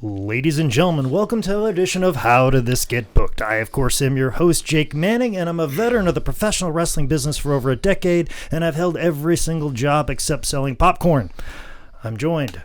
Ladies and gentlemen, welcome to another edition of How Did This Get Booked? I, of course, am your host, Jake Manning, and I'm a veteran of the professional wrestling business for over a decade, and I've held every single job except selling popcorn. I'm joined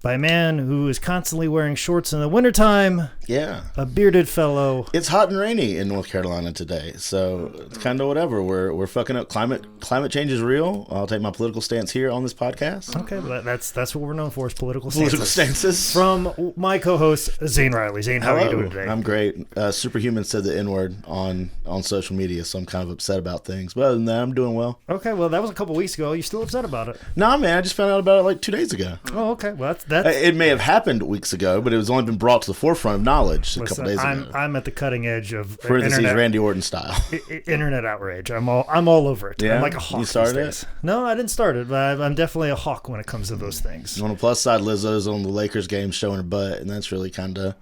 by a man who is constantly wearing shorts in the wintertime. Yeah. A bearded fellow. It's hot and rainy in North Carolina today, so it's kind of whatever. We're fucking up. Climate change is real. I'll take my political stance here on this podcast. Okay, well, that's what we're known for, is political stances. From my co-host, Zane Riley. Zane, how are you doing today? I'm great. Superhuman said the N-word on social media, so I'm kind of upset about things. But other than that, I'm doing well. Okay, well, that was a couple weeks ago. You still upset about it? Nah, man, I just found out about it like 2 days ago. Oh, okay. Well, that's... It may have happened weeks ago, but it was only been brought to the forefront of knowledge a couple days ago. I'm at the cutting edge of parentheses Randy Orton style. Internet outrage. I'm all over it. Yeah? I'm like a hawk. You started it? No, I didn't start it, but I'm definitely a hawk when it comes to those things. On the plus side, Lizzo's on the Lakers game showing her butt, and that's really kind of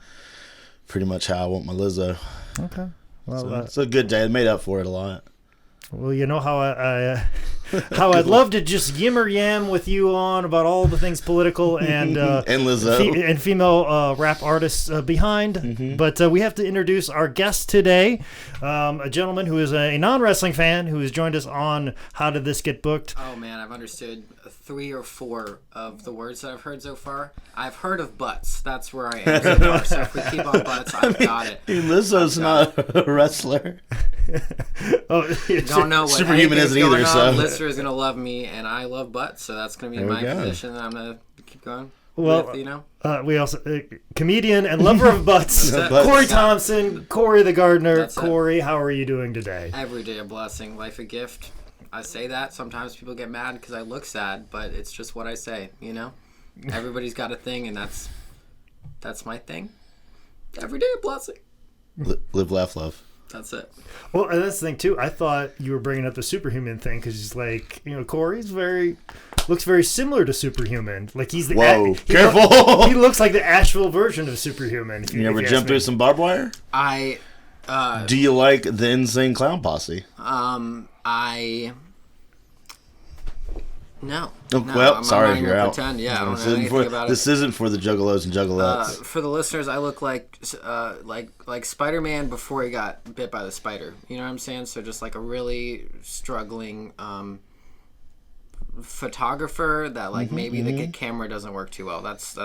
pretty much how I want my Lizzo. Okay. Well, so, it's a good day. It made up for it a lot. Well, you know how how I'd love to just yammer yam with you on about all the things political and Lizzo and female rap artists behind, Mm-hmm. but we have to introduce our guest today, a gentleman who is a non-wrestling fan who has joined us on How Did This Get Booked? Oh man, I've understood 3 or 4 of the words that I've heard so far. I've heard of butts. That's where I am so far. So if we keep on butts, I've got it. Lizzo's not a wrestler. Don't know what Superhuman isn't either. So Lister is gonna love me, and I love butts, so that's gonna be my position. I'm gonna keep going. Well, with, we also comedian and lover of butts, Cory Thompson, Cory the Gardner. Cory, how are you doing today? Every day a blessing, life a gift. I say that. Sometimes people get mad because I look sad, but it's just what I say. You know, everybody's got a thing, and that's my thing. Every day a blessing. Live, laugh, love. That's it. Well, and that's the thing too. I thought you were bringing up the Superhuman thing because he's like, Cory's looks very similar to Superhuman. Like he's the careful. He looks like the Asheville version of Superhuman. You ever jump through some barbed wire? Do you like the Insane Clown Posse? No. Well, sorry, you're out. Pretend. Yeah, I don't know anything about it. This isn't for the juggalos and juggalettes. For the listeners, I look like Spider-Man before he got bit by the spider. You know what I'm saying? So just like a really struggling photographer that maybe the camera doesn't work too well. That's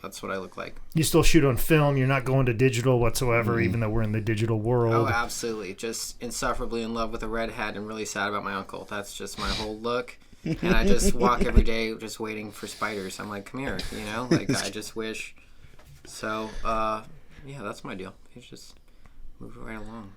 what I look like. You still shoot on film. You're not going to digital whatsoever, even though we're in the digital world. Oh, absolutely. Just insufferably in love with a redhead and really sad about my uncle. That's just my whole look. And I just walk every day just waiting for spiders. I'm like, come here, I just wish. So, yeah, that's my deal. You just move it right along,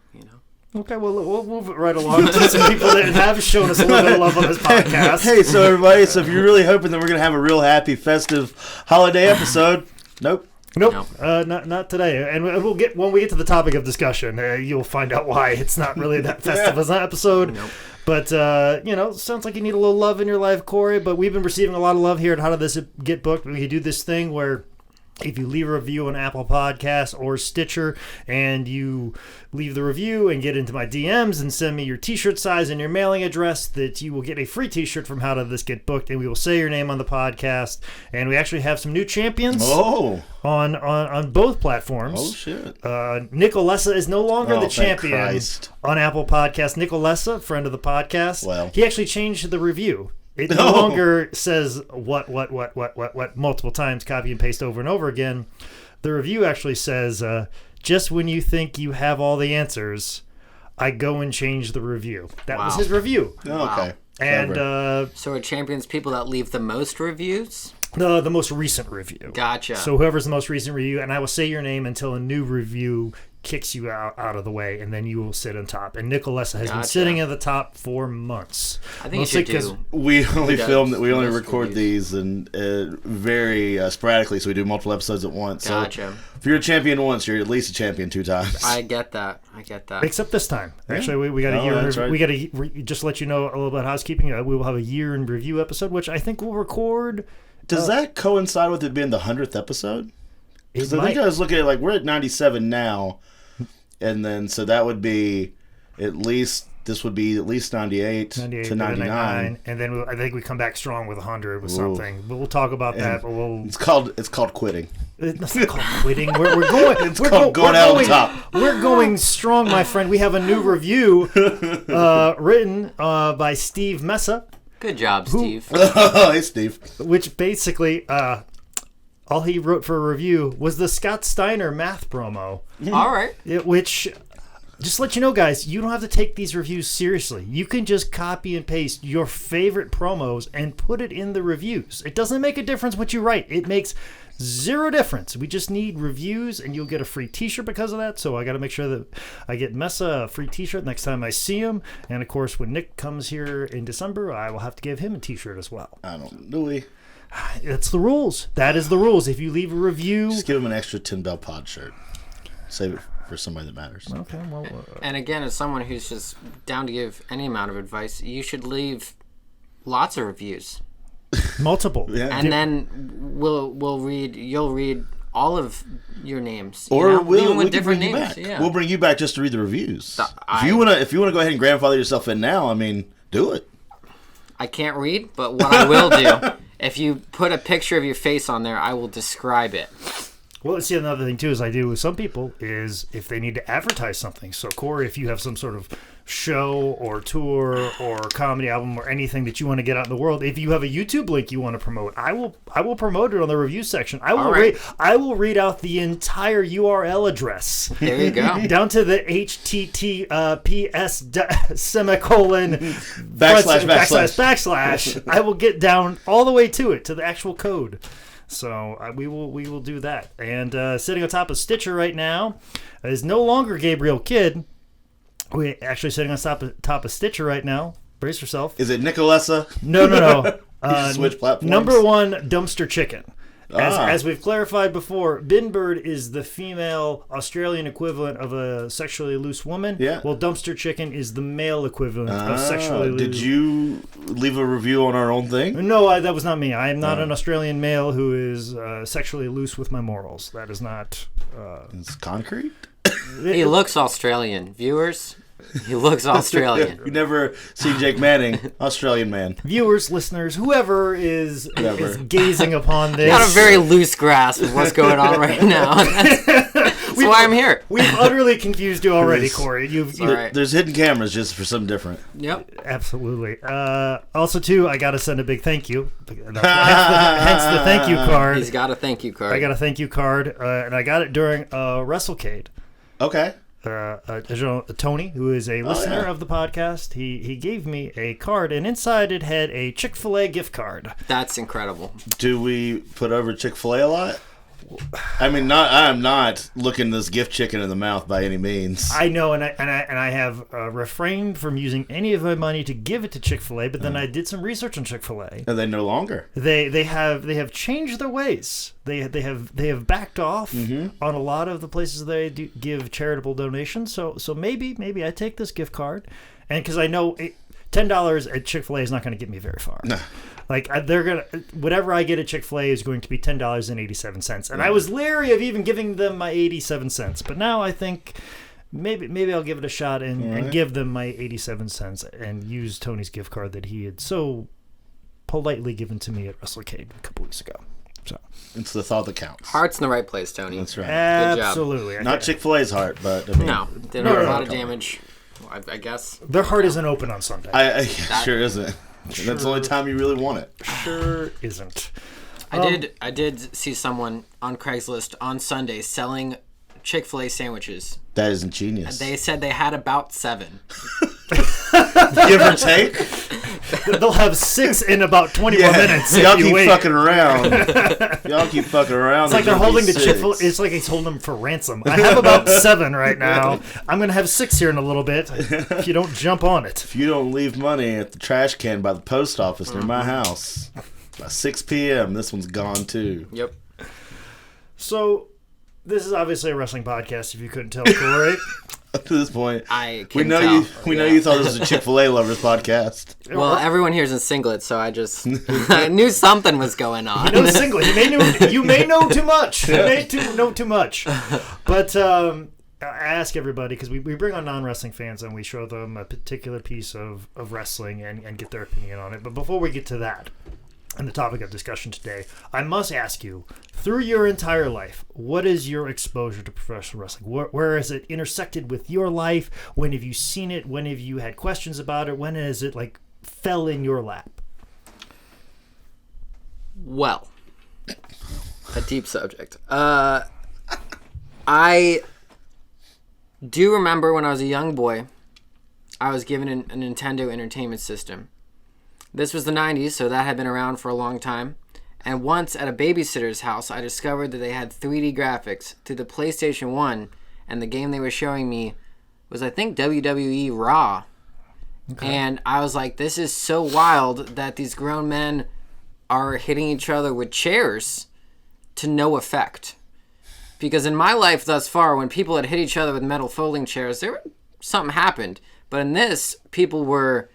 Okay, well, we'll move it right along to some people that have shown us a little bit of love on this podcast. Hey, so everybody, if you're really hoping that we're going to have a real happy, festive holiday episode, nope. Not today. And we'll get when we get to the topic of discussion, you'll find out why it's not really that festive as an episode. Nope. But, sounds like you need a little love in your life, Cory. But we've been receiving a lot of love here at How Did This Get Booked? We do this thing where if you leave a review on Apple Podcasts or Stitcher and you leave the review and get into my DMs and send me your t-shirt size and your mailing address, that you will get a free t-shirt from How Did This Get Booked, and we will say your name on the podcast. And we actually have some new champions on both platforms. Oh, shit. Nicolessa is no longer the champion Christ. On Apple Podcasts. Nicolessa, friend of the podcast, well, he actually changed the review. It no longer says what multiple times, copy and paste over and over again. The review actually says, just when you think you have all the answers, I go and change the review. That was his review. Oh, okay. And so are champions people that leave the most reviews? The most recent review. Gotcha. So whoever's the most recent review, and I will say your name until a new review kicks you out of the way, and then you will sit on top. And Nicolessa has been sitting at the top for months. I think mostly you should do. We only record these and very sporadically, so we do multiple episodes at once. Gotcha. So if you're a champion once, you're at least a champion 2 times. I get that. Except this time. Actually, we got a year. Right. We got to just let you know a little bit housekeeping. We will have a year in review episode, which I think we'll record. Does that coincide with it being the 100th episode? Because I think might. I was looking at we're at 97 now, and then so that would be at least this would be at least 98 to 99. And then I think we come back strong with 100 with something. But we'll talk about that. But It's called quitting. It's not called quitting. We're going. It's called going out on top. We're going strong, my friend. We have a new review written by Steve Messa. Good job, Steve. Hey, Steve. Which basically, all he wrote for a review was the Scott Steiner math promo. All right. Which, just to let you know, guys, you don't have to take these reviews seriously. You can just copy and paste your favorite promos and put it in the reviews. It doesn't make a difference what you write. It makes zero difference. We just need reviews, and you'll get a free t-shirt because of that. So I got to make sure that I get Messa a free t-shirt next time I see him. And of course, when Nick comes here in December, I will have to give him a t-shirt as well. I don't know. That's the rules. That is the rules. If you leave a review, Just give him an extra 10 Bell Pod shirt. Save it for somebody that matters. okay. Well, And again, as someone who's just down to give any amount of advice, you should leave lots of reviews. multiple. Yeah. And then you'll read all of your names. Or even we with can different bring you names. back. Yeah. We'll bring you back just to read the reviews. If you wanna go ahead and grandfather yourself in now, I mean, do it. I can't read, but what I will do, if you put a picture of your face on there, I will describe it. Well, see, another thing, too, is I do with some people is if they need to advertise something. So, Cory, if you have some sort of show or tour or comedy album or anything that you want to get out in the world, if you have a YouTube link you want to promote, I will promote it on the review section. I will read out the entire URL address. There you go. Down to the HTTPS semicolon backslash. I will get down all the way to it, to the actual code. So we will do that. And sitting on top of Stitcher right now is no longer Gabriel Kidd. We're actually sitting on top of Stitcher right now. Brace yourself. Is it Nicolessa? No. Switch platforms. Number one, Dumpster Chicken. As we've clarified before, Bin Bird is the female Australian equivalent of a sexually loose woman. Yeah. Well, Dumpster Chicken is the male equivalent of sexually loose. Did you leave a review on our own thing? No, that was not me. I am not an Australian male who is sexually loose with my morals. That is not... It's concrete? He looks Australian. Viewers, he looks Australian. You never seen Jake Manning, Australian man. Viewers, listeners, whoever is gazing upon this. Got a very loose grasp of what's going on right now. That's why I'm here. We've utterly confused you already, Cory. There's hidden cameras just for something different. Yep. Absolutely. Also, too, I got to send a big thank you. Hence the thank you card. He's got a thank you card. I got a thank you card, and I got it during WrestleCade. Okay. Tony, who is a listener of the podcast, he gave me a card, and inside it had a Chick-fil-A gift card. That's incredible. Do we put over Chick-fil-A a lot? I mean, I'm not looking this gift chicken in the mouth by any means. I know, and I have refrained from using any of my money to give it to Chick-fil-A. But then I did some research on Chick-fil-A. Are they no longer? They have changed their ways. They have backed off on a lot of the places they do give charitable donations. So maybe I take this gift card, and because I know $10 at Chick-fil-A is not going to get me very far. No. Like they're gonna, whatever I get at Chick-fil-A is going to be $10.87, and I was leery of even giving them my 87 cents. But now I think maybe I'll give it a shot and give them my 87 cents and use Tony's gift card that he had so politely given to me at WrestleCade a couple weeks ago. So it's the thought that counts. Heart's in the right place, Tony. That's right. Absolutely. Good job. Not Chick-fil-A's heart, but I mean, no, did a lot of damage. I guess their heart isn't open on Sunday. Sure isn't. That's the only time you really want it. Sure isn't. I did see someone on Craigslist on Sunday selling Chick-fil-A sandwiches. That is ingenious. They said they had about 7. Give or take. They'll have 6 in about 20 more minutes. Y'all keep fucking around. It's like they're holding the Chick-fil-A. It's like he's holding them for ransom. I have about 7 right now. I'm gonna have 6 here in a little bit. If you don't jump on it. If you don't leave money at the trash can by the post office near my house by 6 p.m., this one's gone too. Yep. So, this is obviously a wrestling podcast. If you couldn't tell, Cory. Up to this point, we know you thought this was a Chick-fil-A lovers podcast. Well, everyone here's in singlets, so I just I knew something was going on. You know singlet. You may know too much. You may know too much. But I ask everybody, because we bring on non-wrestling fans and we show them a particular piece of wrestling and get their opinion on it. But before we get to that, and the topic of discussion today, I must ask you, through your entire life, what is your exposure to professional wrestling? Where has it intersected with your life? When have you seen it? When have you had questions about it? When has it fell in your lap? Well, a deep subject. I do remember when I was a young boy, I was given a Nintendo Entertainment System. This was the 90s, so that had been around for a long time. And once at a babysitter's house, I discovered that they had 3D graphics through the PlayStation 1, and the game they were showing me was, I think, WWE Raw. Okay. And I was like, this is so wild that these grown men are hitting each other with chairs to no effect. Because in my life thus far, when people had hit each other with metal folding chairs, something happened. But in this, people were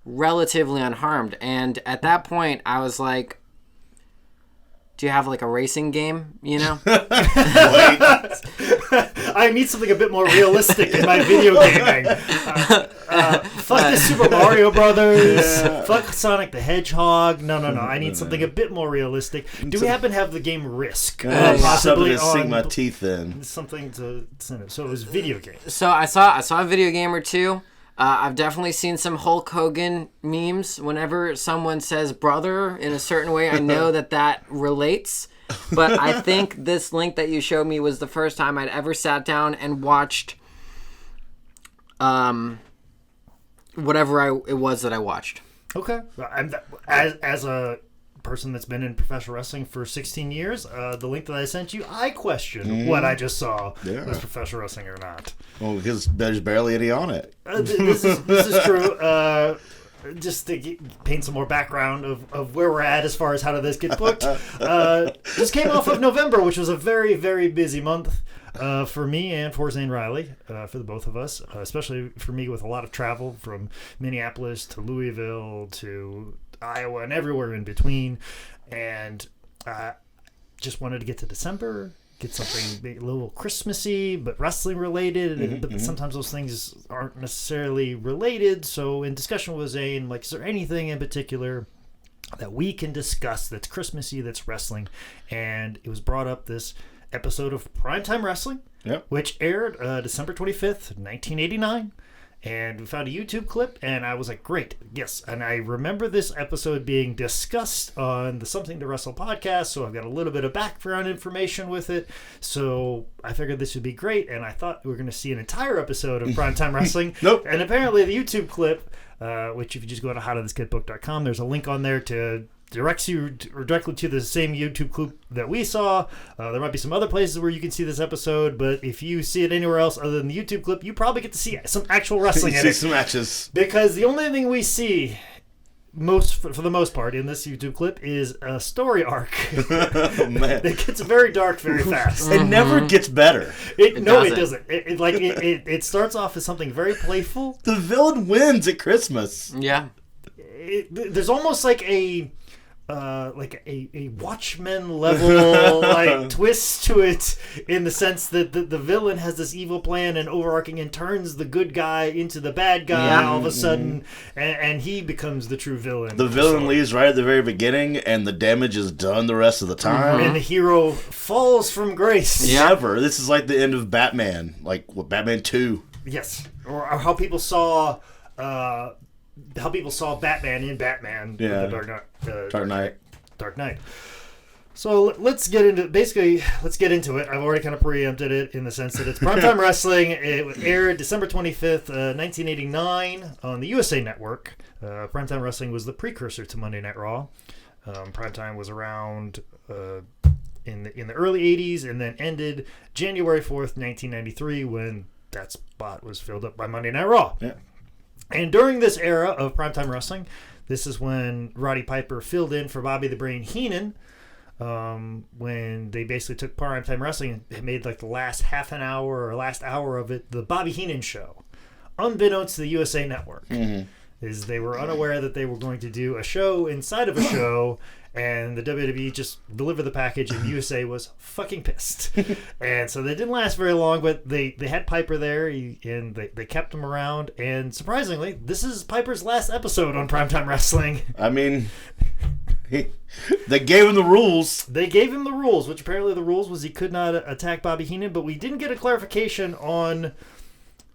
relatively unharmed. And at that point, I was like, do you have a racing game, I need something a bit more realistic in my video gaming. Fuck the Super Mario Brothers. Yeah. Fuck Sonic the Hedgehog. No. I need something a bit more realistic. Do we happen to have the game Risk? Possibly to sink my teeth in. Something to send it. So it was video games. So I saw a video game or two. I've definitely seen some Hulk Hogan memes. Whenever someone says brother in a certain way, I know that relates. But I think this link that you showed me was the first time I'd ever sat down and watched whatever it was that I watched. Okay. As a person that's been in professional wrestling for 16 years, the link that I sent you, I question what I just saw was professional wrestling or not. Well, because there's barely any on it. This is true. Just to paint some more background of where we're at as far as how did this get booked. Just came off of November, which was a very, very busy month for me and for Zane Riley, for the both of us, especially for me with a lot of travel from Minneapolis to Louisville to Iowa and everywhere in between. And just wanted to get to December, get something a little Christmassy, but wrestling related. But sometimes those things aren't necessarily related. So in discussion with Zane, is there anything in particular that we can discuss that's Christmassy, that's wrestling? And it was brought up this episode of Primetime Wrestling, which aired December 25th, 1989. And we found a YouTube clip, and I was like, great, yes. And I remember this episode being discussed on the Something to Wrestle podcast, so I've got a little bit of background information with it. So I figured this would be great, and I thought we were going to see an entire episode of Primetime Wrestling. Nope. And apparently the YouTube clip, which if you just go to howdidthisgetbooked.com, there's a link on there to directs you directly to the same YouTube clip that we saw. There might be some other places where you can see this episode, but if you see it anywhere else other than the YouTube clip, you probably get to see some actual wrestling in it. See some matches. Because the only thing we see for the most part in this YouTube clip is a story arc. Oh, man. It gets very dark very fast. It never gets better. It doesn't. It starts off as something very playful. The villain wins at Christmas. Yeah. There's almost like a Watchmen level twist to it, in the sense that the villain has this evil plan and overarching and turns the good guy into the bad guy all of a sudden, and he becomes the true villain. The villain leaves right at the very beginning, and the damage is done the rest of the time. And the hero falls from grace. Never. This is like the end of Batman, Batman 2. Yes, or how people saw. How people saw Batman in Batman, the Dark Knight. So let's get into it. I've already kind of preempted it in the sense that it's Primetime Wrestling. It aired December 25th, 1989 on the USA Network. Primetime Wrestling was the precursor to Monday Night Raw. Primetime was around in the early 80s and then ended January 4th, 1993, when that spot was filled up by Monday Night Raw. Yeah. And during this era of Primetime Wrestling, this is when Roddy Piper filled in for Bobby the Brain Heenan, when they basically took Primetime Wrestling and made the last half an hour or last hour of it the Bobby Heenan Show, unbeknownst to the USA Network. Is they were unaware that they were going to do a show inside of a show, and the WWE just delivered the package, and USA was fucking pissed. And so they didn't last very long, but they had Piper there, and they kept him around. And surprisingly, this is Piper's last episode on Primetime Wrestling. I mean, they gave him the rules. They gave him the rules, which apparently the rules was he could not attack Bobby Heenan, but we didn't get a clarification on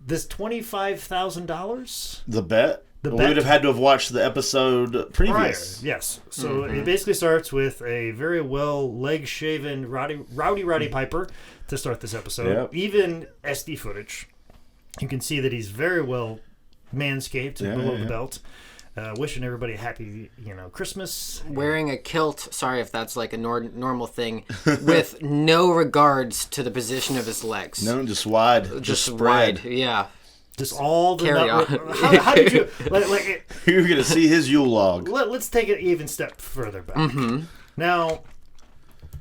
this $25,000. The bet? The We bet- would have had to have watched the episode previous. Prior, yes. So it basically starts with a very well leg-shaven Rowdy Piper to start this episode. Yep. Even SD footage. You can see that he's very well manscaped below the belt. Wishing everybody a happy, Christmas. Wearing a kilt, sorry if that's like a normal thing, with no regards to the position of his legs. No, just wide. Just wide, spread. yeah. Just all the Carry on. How did you You're going to see his Yule log. Let's take it even step further back. Now,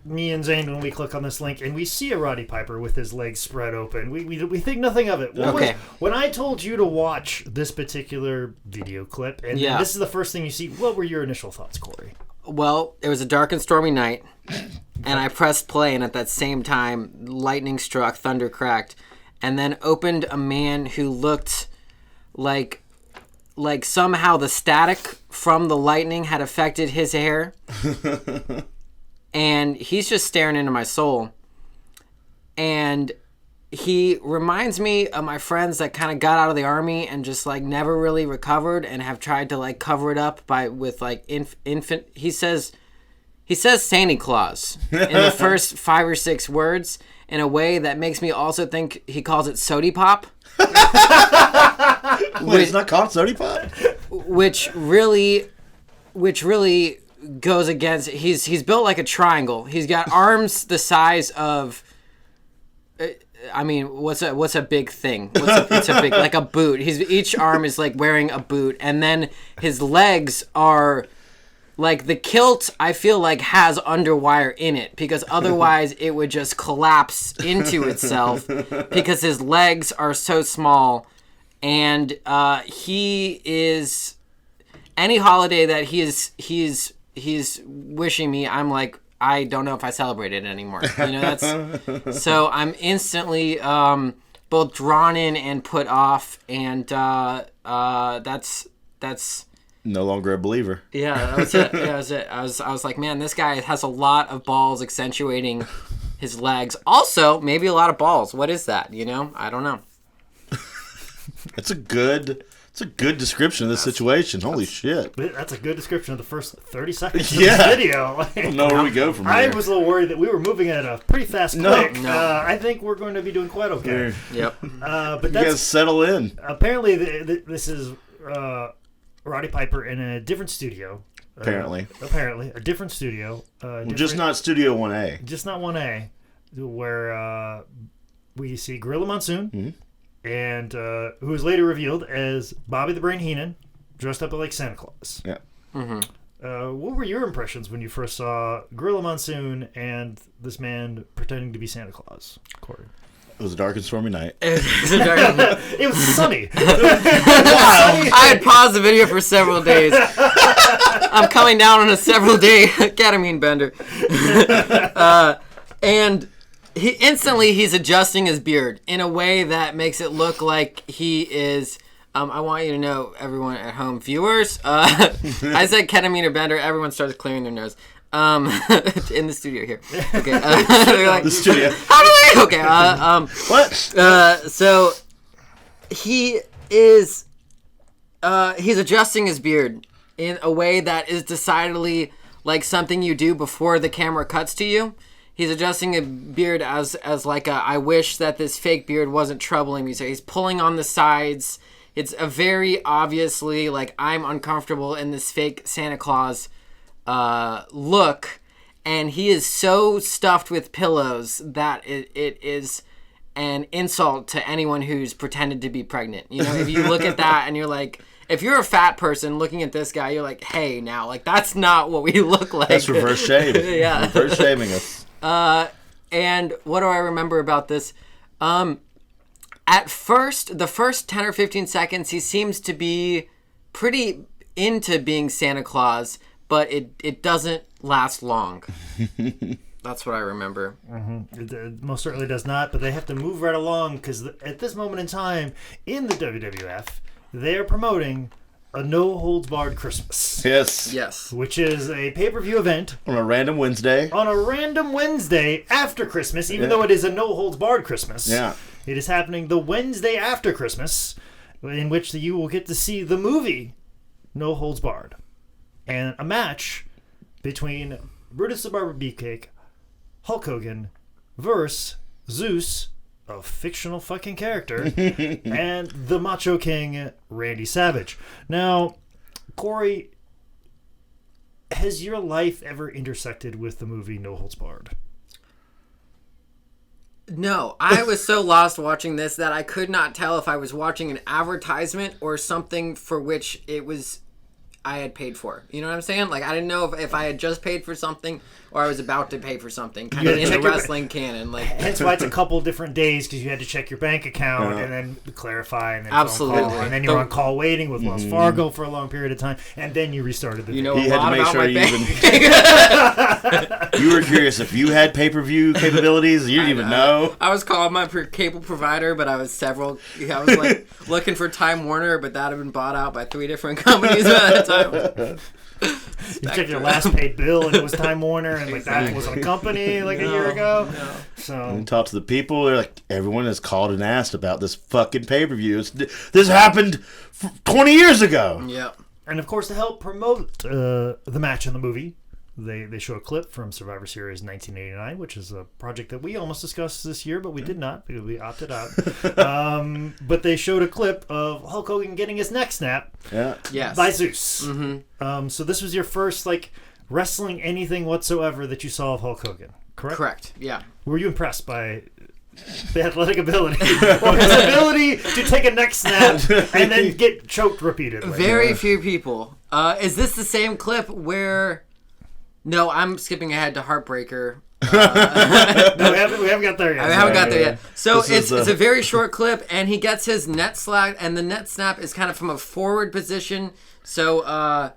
me and Zane, when we click on this link and we see a Roddy Piper with his legs spread open, we think nothing of it. When I told you to watch this particular video clip, and this is the first thing you see, what were your initial thoughts, Corey? Well, it was a dark and stormy night, and I pressed play, and at that same time, lightning struck, thunder cracked, and then opened a man who looked like somehow the static from the lightning had affected his hair. And he's just staring into my soul. And he reminds me of my friends that kind of got out of the army and just never really recovered and have tried to cover it up with infant. He says Santa Claus in the first 5 or 6 words in a way that makes me also think he calls it Sody Pop. Wait, it's not called Sody Pop? Which really goes against. He's built like a triangle. He's got arms the size of. I mean, what's a big thing? It's a big, like a boot. Each arm is wearing a boot, and then his legs are the kilt. I feel has underwire in it because otherwise it would just collapse into itself because his legs are so small, and he is any holiday that he's wishing me. I'm I don't know if I celebrate it anymore. That's so I'm instantly both drawn in and put off, and that's no longer a believer. Yeah, that was it. Yeah, that was it. I was like, man, this guy has a lot of balls accentuating his legs. Also, maybe a lot of balls. What is that? I don't know. It's a good description of the situation. Holy shit. That's a good description of the first 30 seconds of this video. I don't know where we go from here. I was a little worried that we were moving at a pretty fast click. No. I think we're going to be doing quite okay. Yep. But you guys settle in. Apparently, this is Roddy Piper in a different studio. Apparently, a different studio. Just not Studio 1A. Just not 1A, where we see Gorilla Monsoon. Mm-hmm. And who was later revealed as Bobby the Brain Heenan, dressed up like Santa Claus. Yeah. Mm-hmm. What were your impressions when you first saw Gorilla Monsoon and this man pretending to be Santa Claus, Corey? It was a dark and stormy night. It was sunny. I had paused the video for several days. I'm coming down on a several-day ketamine bender. And he's adjusting his beard in a way that makes it look like he is. I want you to know, everyone at home, viewers. I said ketamine or bender. Everyone starts clearing their nose. In the studio here. Okay. They're like, the studio. How do I? Okay. What? So he is. He's adjusting his beard in a way that is decidedly like something you do before the camera cuts to you. He's adjusting a beard as I wish that this fake beard wasn't troubling me. So he's pulling on the sides. It's a very obviously I'm uncomfortable in this fake Santa Claus look, and he is so stuffed with pillows that it is an insult to anyone who's pretended to be pregnant. If you look at that and you're like, if you're a fat person looking at this guy, you're like, hey, now, that's not what we look like. That's reverse shame. Yeah. Reverse shaming us. And what do I remember about this? At first, the first 10 or 15 seconds, he seems to be pretty into being Santa Claus, but it doesn't last long. That's what I remember. It most certainly does not, but they have to move right along because at this moment in time in the WWF, they're promoting a no-holds-barred Christmas. Yes. Which is a pay-per-view event. On a random Wednesday. On a random Wednesday after Christmas, even though it is a no-holds-barred Christmas. Yeah. It is happening the Wednesday after Christmas, in which you will get to see the movie No Holds Barred. And a match between Brutus the Barber Beefcake, Hulk Hogan, versus Zeus, a fictional fucking character, and the Macho King, Randy Savage. Now, Cory, has your life ever intersected with the movie No Holds Barred? No, I was so lost watching this that I could not tell if I was watching an advertisement or something for which I had paid for. You know what I'm saying? Like, I didn't know if I had just paid for something or I was about to pay for something, kind of in the wrestling canon. Like, hence why it's a couple different days, because you had to check your bank account and then clarify, and then absolutely, phone call, and then you were on call waiting with Wells Fargo for a long period of time, and then you restarted the. You know, he a had lot to make about sure my bank. you were curious if you had pay-per-view capabilities. You didn't even know. I was calling my cable provider, but I was like looking for Time Warner, but that had been bought out by 3 different companies at that time. You checked your last paid bill, and it was Time Warner, and like that wasn't a company like a year ago. No. So And talk to the people. They're like, everyone has called and asked about this fucking pay-per-view. This happened 20 years ago. Yeah. and of course to help promote the match in the movie, they show a clip from Survivor Series 1989, which is a project that we almost discussed this year, but we did not because we opted out. But they showed a clip of Hulk Hogan getting his neck snapped by Zeus. Mm-hmm. So this was your first like wrestling anything whatsoever that you saw of Hulk Hogan, correct? Correct, yeah. Were you impressed by the athletic ability or his ability to take a neck snap and then get choked repeatedly? Very few people. Is this the same clip where... No, I'm skipping ahead to Heartbreaker. No, we haven't got there yet. I haven't got there yet. So This it's a very short clip, and he gets his net slack, and the net snap is kind of from a forward position. So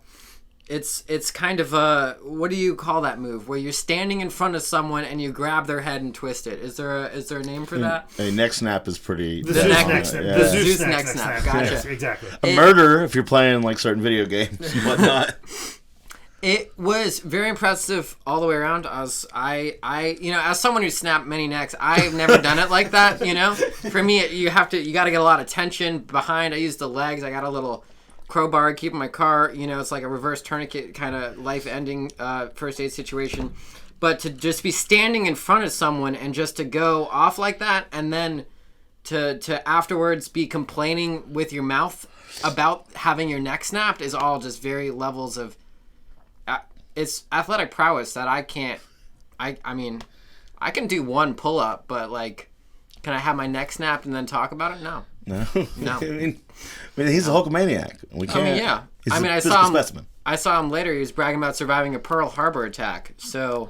it's kind of a, what do you call that move? Where you're standing in front of someone and you grab their head and twist it. Is there a name for that? A neck snap is pretty... The Zeus neck snap. Yeah. The Zeus Zeus neck snap. Gotcha. Yes, exactly. A murder if you're playing like certain video games and whatnot. It was very impressive all the way around. I you know, as someone who snapped many necks, I've never done it like that. You know, for me, you got to get a lot of tension behind. I used the legs. I got a little crowbar keeping my car. You know, it's like a reverse tourniquet kind of life-ending first aid situation. But to just be standing in front of someone and just to go off like that, and then to afterwards be complaining with your mouth about having your neck snapped is all just very levels of. It's athletic prowess that I can't. I mean, I can do one pull up, but like, can I have my neck snapped and then talk about it? No. No. No. I mean, he's a Hulkamaniac. We can't. I mean, yeah. He's I mean, a I saw him. specimen. I saw him later. He was bragging about surviving a Pearl Harbor attack. So.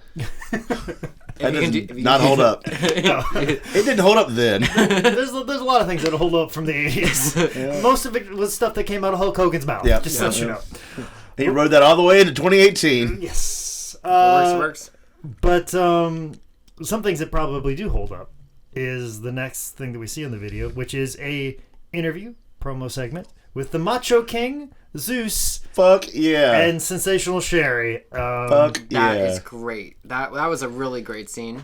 That does not hold up. It didn't hold up then. There's a lot of things that hold up from the 80s. Yeah. Most of it was stuff that came out of Hulk Hogan's mouth. Yeah. Just to let you know. He rode that all the way into 2018. Yes. Works. But some things that probably do hold up is the next thing that we see in the video, which is a interview promo segment with the Macho King, Zeus, Fuck yeah, and Sensational Sherry. Fuck yeah, That is great. That was a really great scene.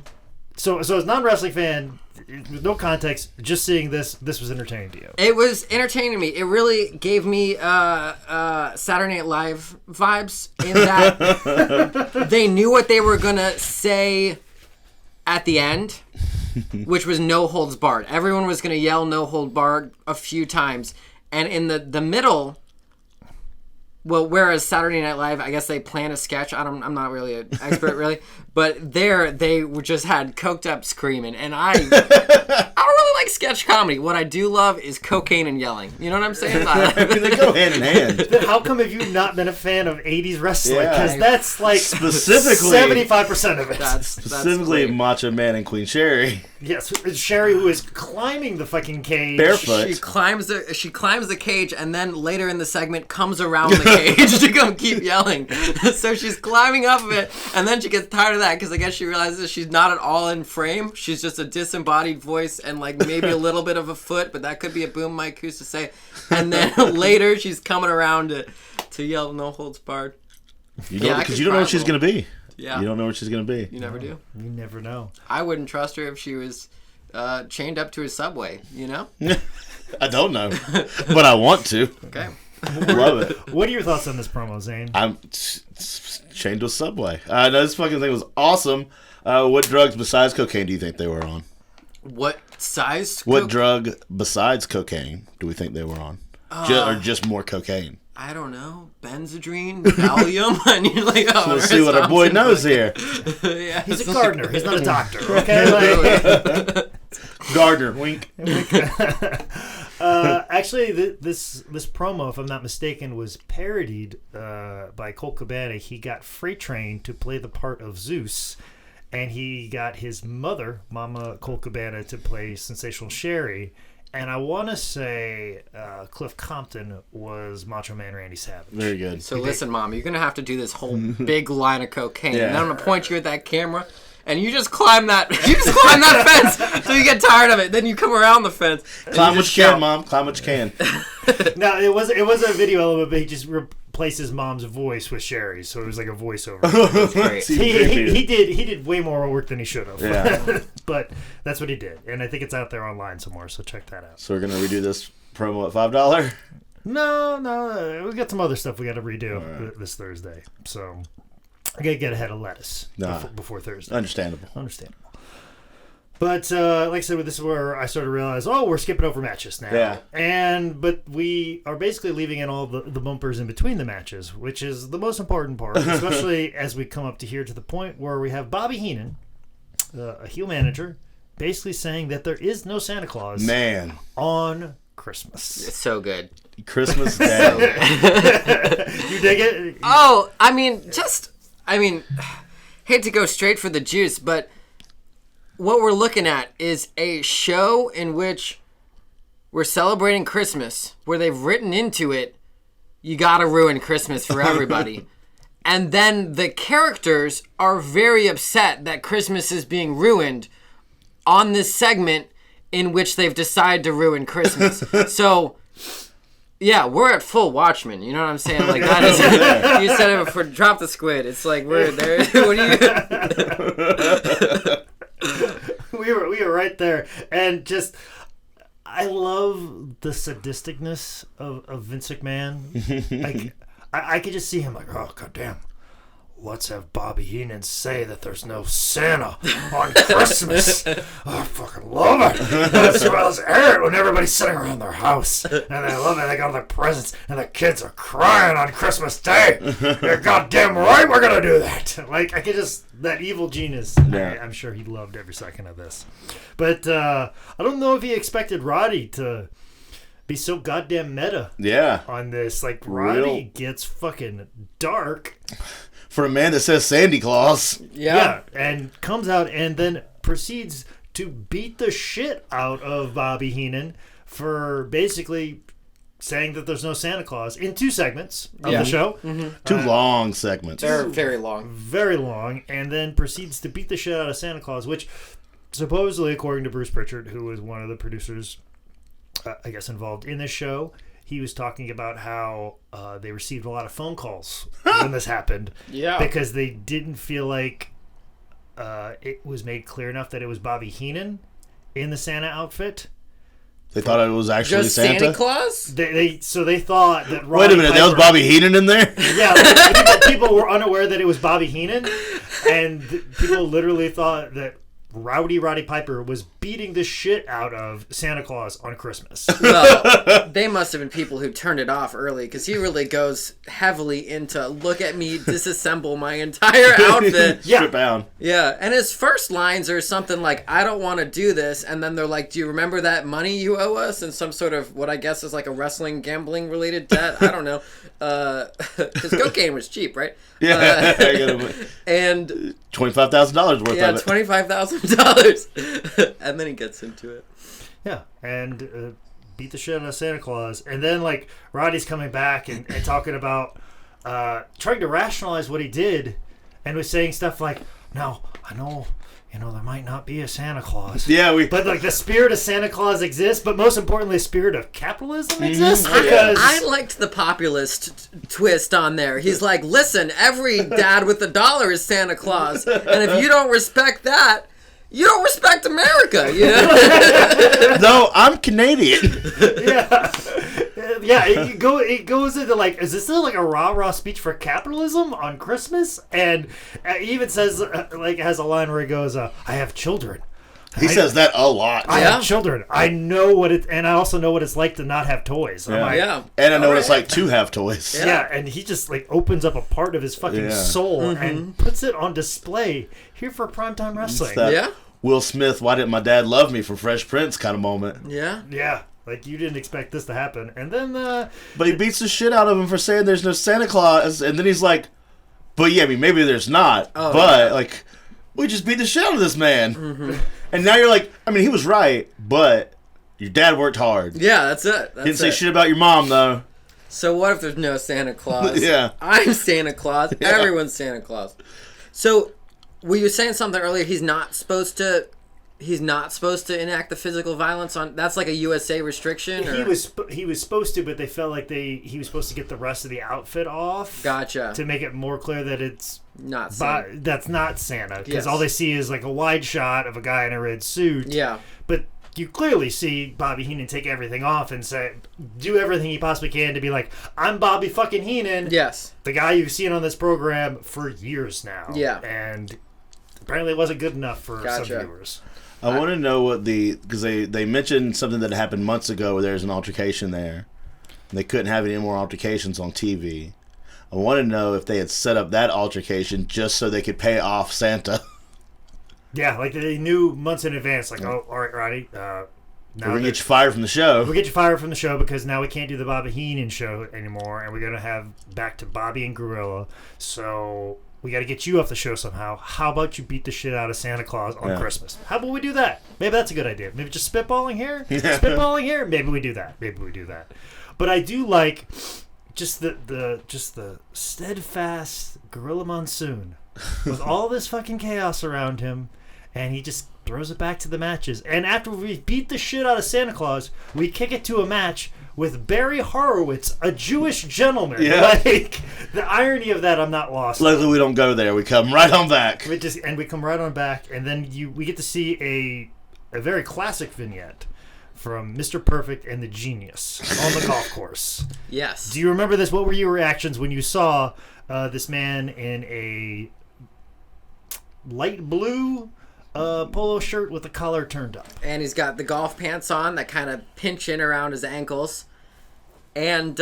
So as a non-wrestling fan, with no context, just seeing this was entertaining to you. It was entertaining to me. It really gave me Saturday Night Live vibes in that they knew what they were gonna say at the end, which was no holds barred. Everyone was gonna yell no hold barred a few times, and in the middle. Well, whereas Saturday Night Live, I guess they plan a sketch. I'm not really an expert, really, but there they just had coked up screaming, and I don't really like sketch comedy. What I do love is cocaine and yelling. You know what I'm saying? I mean, they go hand in hand. Then how come have you not been a fan of 80s wrestling? Because that's like specifically 75% of it. That's specifically great. Macho Man and Queen Sherry. Yes, Sherry, who is climbing the fucking cage. Barefoot. She climbs the cage, and then later in the segment comes around the cage to come keep yelling. So she's climbing up of it, and then she gets tired of that because I guess she realizes she's not at all in frame. She's just a disembodied voice and like maybe a little bit of a foot, but that could be a boom mic. Who's to say? And then later she's coming around to yell "No holds barred." Because you don't know what she's gonna be. Yeah. You don't know what she's going to be. You never do. You never know. I wouldn't trust her if she was chained up to a subway, you know? I don't know. But I want to. Okay. Love it. What are your thoughts on this promo, Zane? I'm chained to a subway. No, this fucking thing was awesome. What drugs besides cocaine do you think they were on? What size? What drug besides cocaine do we think they were on? Or just more cocaine? I don't know. Benzodrine, Valium, and you're like, oh, Let's see what our boy knows here. Yeah, He's a gardener. He's not a doctor. Okay. Gardner, wink. Actually, this promo, if I'm not mistaken, was parodied by Colt Cabana. He got freight trained to play the part of Zeus, and he got his mother, Mama Colt Cabana, to play Sensational Sherry. And I want to say Cliff Compton was Macho Man Randy Savage. Very good. So listen, Mom, you're going to have to do this whole big line of cocaine. Yeah. And then I'm going to point you at that camera, and you just climb that fence till you get tired of it. Then you come around the fence. Climb what you can, Mom. Climb what you can. No, it was a video element, but he just replaced his mom's voice with Sherry's, so it was like a voiceover. That's great. he did way more work than he should have. Yeah. But that's what he did, and I think it's out there online somewhere. So check that out. So we're gonna redo this promo at $5. No, we got some other stuff we got to redo this Thursday. So I gotta get ahead of lettuce before Thursday. Understandable. But like I said, this is where I sort of realized, we're skipping over matches now. Yeah. But we are basically leaving in all the bumpers in between the matches, which is the most important part, especially as we come up to here to the point where we have Bobby Heenan, a heel manager, basically saying that there is no Santa Claus on Christmas. It's so good. Christmas Day. You dig it? Oh, I mean, hate to go straight for the juice, but what we're looking at is a show in which we're celebrating Christmas, where they've written into it, you gotta ruin Christmas for everybody. And then the characters are very upset that Christmas is being ruined on this segment in which they've decided to ruin Christmas. So, yeah, we're at full Watchmen. You know what I'm saying? Like, that is, you said it before, drop the squid. It's like, we're there. What are you... We were right there, and just I love the sadisticness of Vince McMahon. I could just see him like, oh goddamn, let's have Bobby Heenan say that there's no Santa on Christmas. Oh, I fucking love it. Let's air it when everybody's sitting around their house, and they love it. They got their presents, and the kids are crying on Christmas Day. You're goddamn right, we're gonna do that. Like, I could just, that evil genius. Yeah. I'm sure he loved every second of this. But I don't know if he expected Roddy to be so goddamn meta. On this, like, Roddy gets fucking dark. For a man that says Sandy Claus. Yeah, and comes out and then proceeds to beat the shit out of Bobby Heenan for basically saying that there's no Santa Claus in 2 segments of the show. Mm-hmm. 2 long segments. They're very long. Very long, and then proceeds to beat the shit out of Santa Claus, which supposedly, according to Bruce Pritchard, who was one of the producers, I guess, involved in this show, he was talking about how they received a lot of phone calls when this happened. Yeah. Because they didn't feel like it was made clear enough that it was Bobby Heenan in the Santa outfit. They thought it was actually just Santa Claus? They thought that Wait a minute, that was Bobby Heenan in there? Yeah, people were unaware that it was Bobby Heenan, and people literally thought that Roddy Piper was beating the shit out of Santa Claus on Christmas. Well, they must have been people who turned it off early, because he really goes heavily into, look at me disassemble my entire outfit. Strip down. Yeah, and his first lines are something like, I don't want to do this, and then they're like, do you remember that money you owe us? And some sort of, what I guess is like a wrestling gambling related debt. I don't know. Because cocaine was cheap, right? Yeah. And $25,000 worth yeah, of it. $25,000. And then he gets into it. Yeah, and beat the shit out of Santa Claus. And then, like, Roddy's coming back and talking about trying to rationalize what he did, and was saying stuff like, no, I know, there might not be a Santa Claus. Yeah, but, like, the spirit of Santa Claus exists, but most importantly, the spirit of capitalism exists. Because I liked the populist twist on there. He's like, listen, every dad with a dollar is Santa Claus, and if you don't respect that, you don't respect America, you know? No, I'm Canadian. Yeah, it goes into, like, is this still like a rah-rah speech for capitalism on Christmas? And he even says, like, has a line where he goes, I have children. He says that a lot. I have children. I know what it, and I also know what it's like to not have toys. Yeah. Yeah. And I know what it's like to have toys. Yeah, and he just, like, opens up a part of his fucking soul and puts it on display here for primetime wrestling. Yeah. Will Smith, why didn't my dad love me, for Fresh Prince kind of moment. Yeah. Yeah. Like, you didn't expect this to happen. And then, But he beats the shit out of him for saying there's no Santa Claus, and then he's like, but yeah, I mean, maybe there's not, like, we just beat the shit out of this man. Mm-hmm. And now you're like, I mean, he was right, but your dad worked hard. Yeah, that's it. Didn't say shit about your mom, though. So what if there's no Santa Claus? Yeah. I'm Santa Claus. Yeah. Everyone's Santa Claus. So, were you saying something earlier? He's not supposed to enact the physical violence on. That's like a USA restriction. Or? he was supposed to, but they felt like he was supposed to get the rest of the outfit off. Gotcha. To make it more clear that it's not Santa. That's not Santa, because Yes. all they see is like a wide shot of a guy in a red suit. Yeah. But you clearly see Bobby Heenan take everything off and do everything he possibly can to be like, I'm Bobby fucking Heenan. Yes. The guy you've seen on this program for years now. Yeah. And apparently it wasn't good enough for some Gotcha. viewers. I want to know what because they mentioned something that happened months ago where there was an altercation there. And they couldn't have any more altercations on TV. I want to know if they had set up that altercation just so they could pay off Santa. Yeah, like they knew months in advance, like, oh, all right, Roddy, now We're going to get you fired from the show. We'll get you fired from the show because now we can't do the Bobby Heenan show anymore, and we're going to have back to Bobby and Gorilla. So we got to get you off the show somehow. How about you beat the shit out of Santa Claus on Christmas? How about we do that? Maybe that's a good idea. Maybe just spitballing here? Spitballing here? Maybe we do that. But I do like just the steadfast Gorilla Monsoon with all this fucking chaos around him, and he just throws it back to the matches. And after we beat the shit out of Santa Claus, we kick it to a match with Barry Horowitz, a Jewish gentleman. Yeah. Like, the irony of that, I'm not lost. Luckily, we don't go there. We come right on back. We come right on back, and then we get to see a very classic vignette from Mr. Perfect and the Genius on the golf course. Yes. Do you remember this? What were your reactions when you saw this man in a light blue polo shirt with the collar turned up? And he's got the golf pants on that kind of pinch in around his ankles. And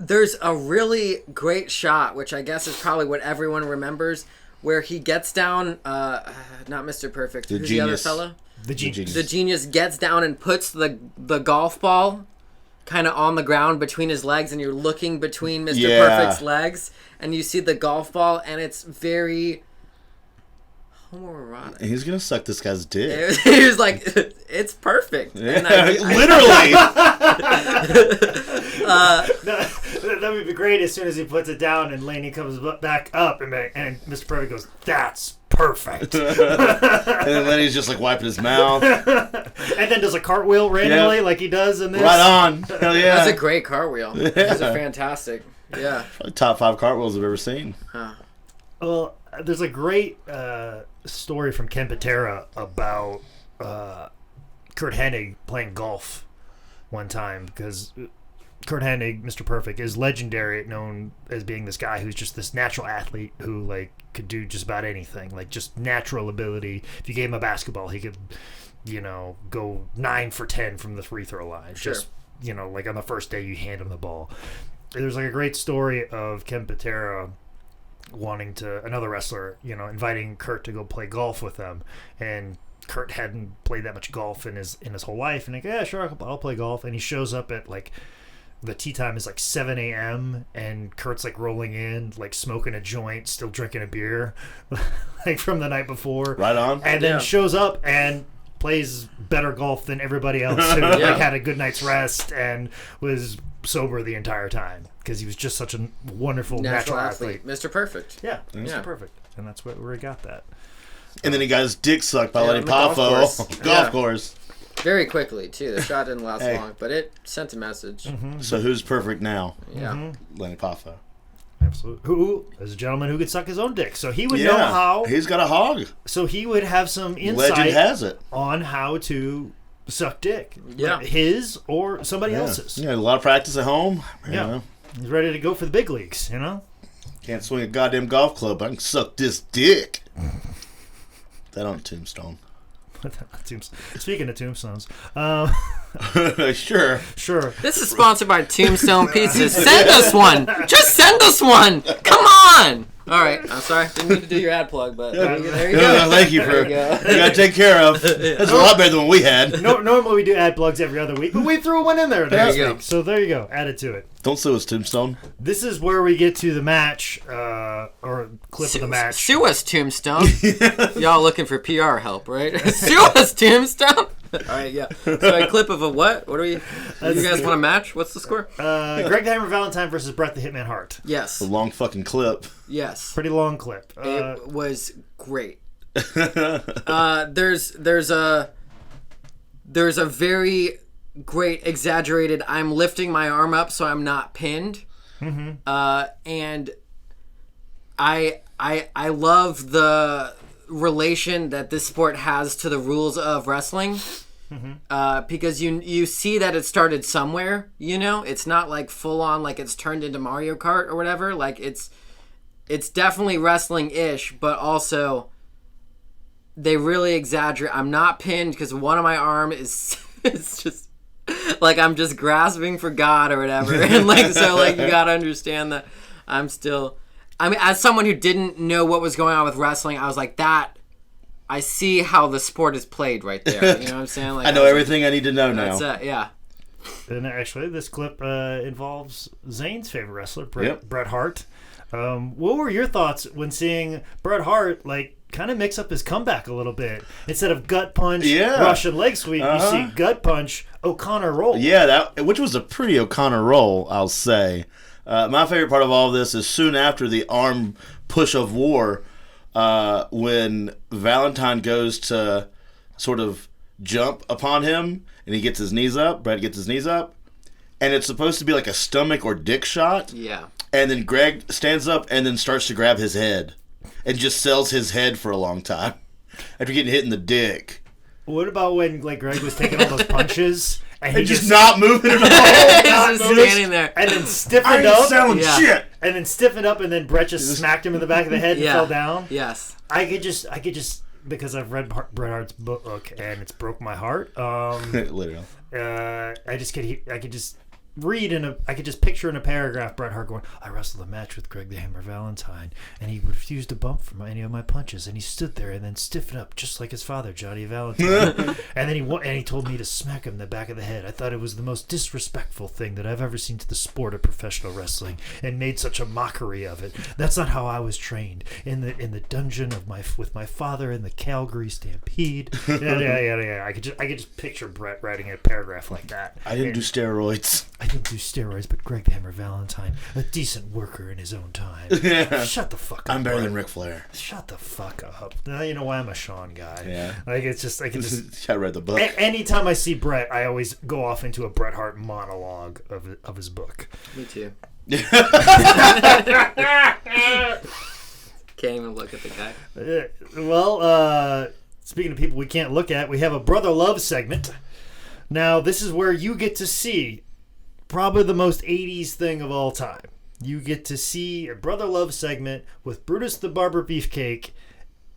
there's a really great shot, which I guess is probably what everyone remembers, where he gets down, not Mr. Perfect, who's the other fella? The Genius. The Genius gets down and puts the golf ball kind of on the ground between his legs, and you're looking between Mr. Perfect's legs, and you see the golf ball, and it's very homoerotic. He's going to suck this guy's dick. He was like, it's perfect. Yeah, And literally. That would be great as soon as he puts it down and Laney comes back up and Mr. Perfect goes, that's perfect. And then Lenny's just like wiping his mouth. And then does a cartwheel randomly like he does in this. Right on. Hell yeah. That's a great cartwheel. It's a fantastic. Yeah. Probably top 5 cartwheels I've ever seen. Well, there's a great story from Ken Patera about Kurt Hennig playing golf one time, because Kurt Hennig, Mr. Perfect, is legendary, known as being this guy who's just this natural athlete who like could do just about anything, like just natural ability. If you gave him a basketball, he could, go 9 for 10 from the free throw line. Sure. Just like on the first day you hand him the ball. There's like a great story of Ken Patera another wrestler, inviting Kurt to go play golf with them, and Kurt hadn't played that much golf in his whole life, and like, yeah, sure, I'll play golf. And he shows up at like the tee time is like 7 a.m. and Kurt's like rolling in, like smoking a joint, still drinking a beer, like from the night before. Right on. And then shows up and plays better golf than everybody else who like had a good night's rest and was sober the entire time because he was just such a wonderful natural athlete. Mr. Perfect. Yeah, Mr. Perfect. And that's where he got that. And then he got his dick sucked by letting Poffo golf course. Very quickly, too. The shot didn't last long, but it sent a message. Mm-hmm. So who's perfect now? Yeah. Lenny Poffo. Absolutely. Who is a gentleman who could suck his own dick. So he would know how. He's got a hog. So he would have some insight Legend has it. on how to suck dick. Yeah. His or somebody else's. Yeah, a lot of practice at home. Yeah. He's ready to go for the big leagues, Can't swing a goddamn golf club, but I can suck this dick. That on Tombstone. Speaking of tombstones, Sure. This is sponsored by Tombstone Pizzas. Send us one. Just send us one. Come on. All right. I'm sorry. Didn't mean to do your ad plug, but there you go. Thank you for. You got to take care of. That's a lot better than what we had. Normally we do ad plugs every other week, but we threw one in there this you week. So there you go. Add it to it. Don't sue us, Tombstone. This is where we get to the match, or clip of the match. Sue us, Tombstone. Y'all looking for PR help, right? Sue us, Tombstone. All right, yeah. So a clip of a what? What are we? You guys want a match? What's the score? Greg the Hammer Valentine versus Bret the Hitman Hart. Yes. A long fucking clip. Yes. Pretty long clip. It was great. There's a very great exaggerated. I'm lifting my arm up so I'm not pinned. Mm-hmm. And I love the relation that this sport has to the rules of wrestling. Mm-hmm. Because you see that it started somewhere, it's not like full on like it's turned into Mario Kart or whatever. Like it's definitely wrestling-ish, but also they really exaggerate. I'm not pinned because one of my arm is it's just like I'm just grasping for God or whatever. And like so like you gotta understand that I'm still. I mean, as someone who didn't know what was going on with wrestling, I was like, I see how the sport is played right there. You know what I'm saying? Like, I know everything I need to know now. That's it, yeah. And actually, this clip involves Zane's favorite wrestler, Bret Hart. What were your thoughts when seeing Bret Hart, like, kind of mix up his comeback a little bit? Instead of gut punch, Russian leg sweep, you see gut punch, O'Connor roll. Yeah, which was a pretty O'Connor roll, I'll say. My favorite part of all of this is soon after the arm push of war, when Valentine goes to sort of jump upon him, and he gets his knees up, Brett gets his knees up, and it's supposed to be like a stomach or dick shot. Yeah. And then Greg stands up and then starts to grab his head, and just sells his head for a long time after getting hit in the dick. What about when like Greg was taking all those punches? And he just not moving at all. He's just standing there. And then stiffened up. Selling shit. And then stiffened up, and then Brett just smacked him in the back of the head and fell down. Yes. I could just, because I've read Bret Hart's book and it's broke my heart. Literally. I could just read I could just picture in a paragraph Bret Hart going, I wrestled a match with Greg the Hammer Valentine, and he refused to bump from any of my punches, and he stood there and then stiffened up just like his father, Johnny Valentine. And then he told me to smack him in the back of the head. I thought it was the most disrespectful thing that I've ever seen to the sport of professional wrestling, and made such a mockery of it. That's not how I was trained in the dungeon with my father in the Calgary Stampede. Yeah. I could just picture Bret writing a paragraph like that. I didn't do steroids. I didn't do steroids, but Greg the Hammer Valentine, a decent worker in his own time. Shut the fuck up. I'm better Bret. than Ric Flair. Shut the fuck up. Now you know why I'm a Sean guy. Yeah. Like it's just I can just. I read the book. Anytime I see Bret, I always go off into a Bret Hart monologue of his book. Me too. Can't even look at the guy. Speaking of people we can't look at, we have a Brother Love segment. Now this is where you get to see probably the most 80s thing of all time. You get to see a Brother Love segment with Brutus the Barber Beefcake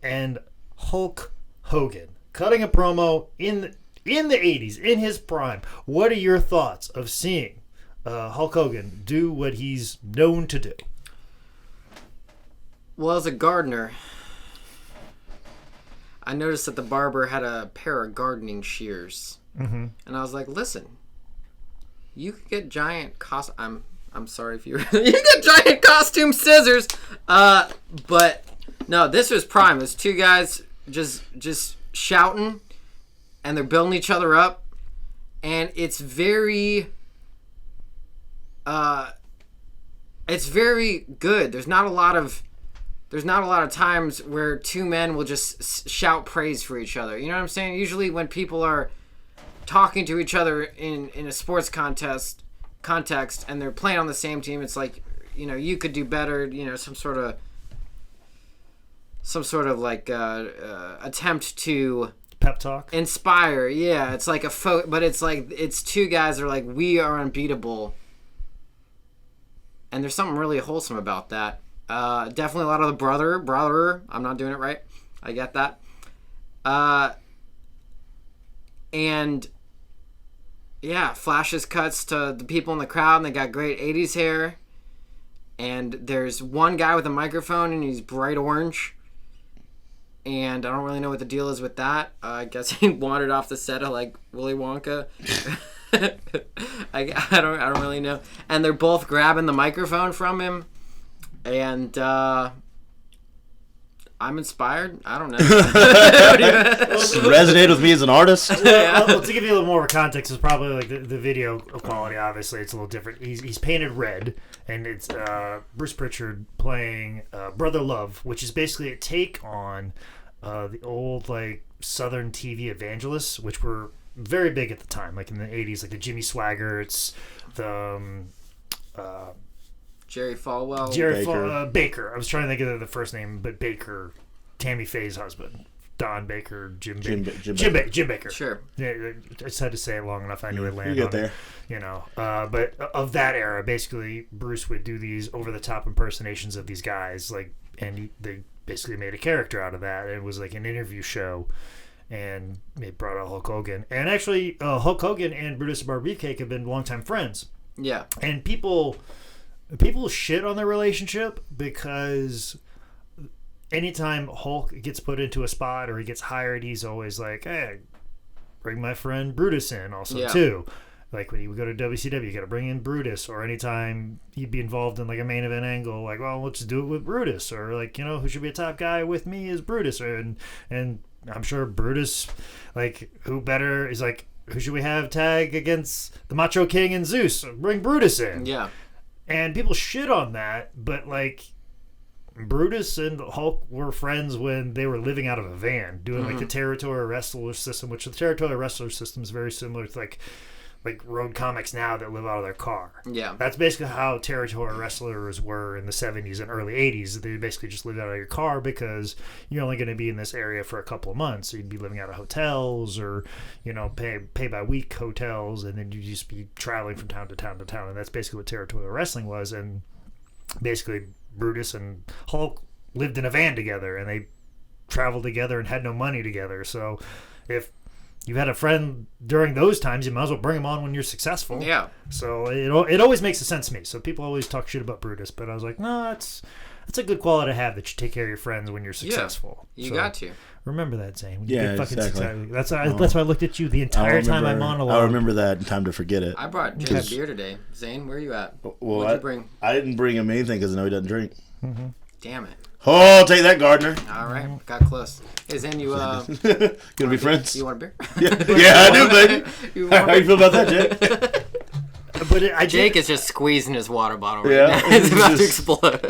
and Hulk Hogan cutting a promo in the 80s, in his prime. What are your thoughts of seeing Hulk Hogan do what he's known to do? Well, as a gardener, I noticed that the barber had a pair of gardening shears. Mm-hmm. And I was like, listen, you could get giant I'm sorry if you you get giant costume scissors. But no, this was prime. There's two guys just shouting, and they're building each other up, and it's very good. There's not a lot of times where two men will just shout praise for each other. You know what I'm saying? Usually when people are talking to each other in a sports context and they're playing on the same team, it's like, you know, you could do better, you know, some sort of like attempt to pep talk, inspire. Yeah, it's like but it's like it's two guys that are like, we are unbeatable, and there's something really wholesome about that. Definitely a lot of the brother. I'm not doing it right. I get that. And yeah, flashes cuts to the people in the crowd, and they got great 80s hair. And there's one guy with a microphone, and he's bright orange. And I don't really know what the deal is with that. I guess he wandered off the set of like Willy Wonka. I don't really know. And they're both grabbing the microphone from him. And I'm inspired. I don't know. Resonated with me as an artist. Well, to give you a little more context, it's probably like the video quality. Obviously, it's a little different. He's painted red, and it's Bruce Pritchard playing Brother Love, which is basically a take on the old like Southern TV evangelists, which were very big at the time, like in the 80s, like the Jimmy Swaggarts, the Jerry Falwell. Baker. I was trying to think of the first name, but Baker, Tammy Faye's husband. Don Baker, Jim Baker. Sure. Yeah, I just had to say it long enough. I knew it landed on there. it. You know, but of that era, basically, Bruce would do these over-the-top impersonations of these guys, like, and they basically made a character out of that. It was like an interview show, and they brought out Hulk Hogan. And actually, Hulk Hogan and Brutus the Barber Beefcake have been longtime friends. Yeah. And people shit on their relationship because anytime Hulk gets put into a spot or he gets hired, he's always like, hey, bring my friend Brutus in also too. Like when he would go to WCW, you got to bring in Brutus. Or anytime he'd be involved in like a main event angle, like, well, let's do it with Brutus. Or like, you know, who should be a top guy with me is Brutus. And I'm sure Brutus, like, who better is like, who should we have tag against the Macho King and Zeus? Bring Brutus in. Yeah. And people shit on that, but like Brutus and Hulk were friends when they were living out of a van doing like the territory wrestler system, which the territory wrestler system is very similar to like road comics now that live out of their car. Yeah. That's basically how territory wrestlers were in the 70s and early 80s. They basically just lived out of your car because you're only going to be in this area for a couple of months. So you'd be living out of hotels or, you know, pay by week hotels, and then you'd just be traveling from town to town to town. And that's basically what territorial wrestling was. And basically Brutus and Hulk lived in a van together, and they traveled together and had no money together. So if you've had a friend during those times, you might as well bring him on when you're successful. Yeah. So it always makes sense to me. So people always talk shit about Brutus, but I was like, no, that's a good quality to have, that you take care of your friends when you're successful. You got to. Remember that, Zane. When you Yeah, get fucking exactly. successful. That's why I looked at you the entire time I monologued. I remember that in time to forget it. I brought Jake's beer today. Zane, where are you at? Well, What'd you bring? I didn't bring him anything because I know he doesn't drink. Mm-hmm. Damn it. Oh, take that, Gardner. All right, got close. Hey, Zane, you Gonna be friends? You want a beer? Yeah, I do, baby. How you feel about that, Jake? But Jake is just squeezing his water bottle right Yeah. now. It's about to explode.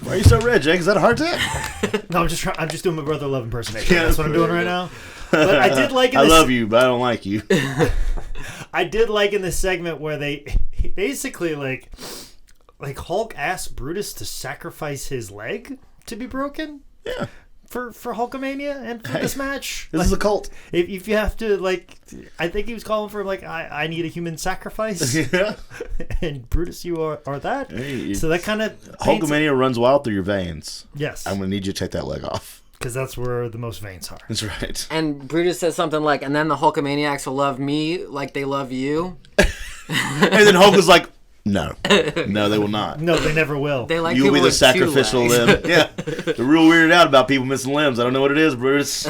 Why are you so red, Jake? Is that a heart attack? No, I'm just doing my Brother Love impersonation. That's what I'm doing right now. But I did like. I love you, but I don't like you. I did like in this segment where they basically like Hulk asked Brutus to sacrifice his leg to be broken. Yeah. for Hulkamania and for this match. This is a cult. If you have to, like, I think he was calling for, like, I need a human sacrifice. Yeah. And Brutus, you are that. Hey, so that kind of Hulkamania runs wild through your veins. Yes. I'm going to need you to take that leg off. Because that's where the most veins are. That's right. And Brutus says something like, and then the Hulkamaniacs will love me like they love you. And then Hulk was like, no, they will not. No, they never will. They like You'll be people the with sacrificial 2 legs. limb. Yeah. They're real weirded out about people missing limbs. I don't know what it is, Brutus.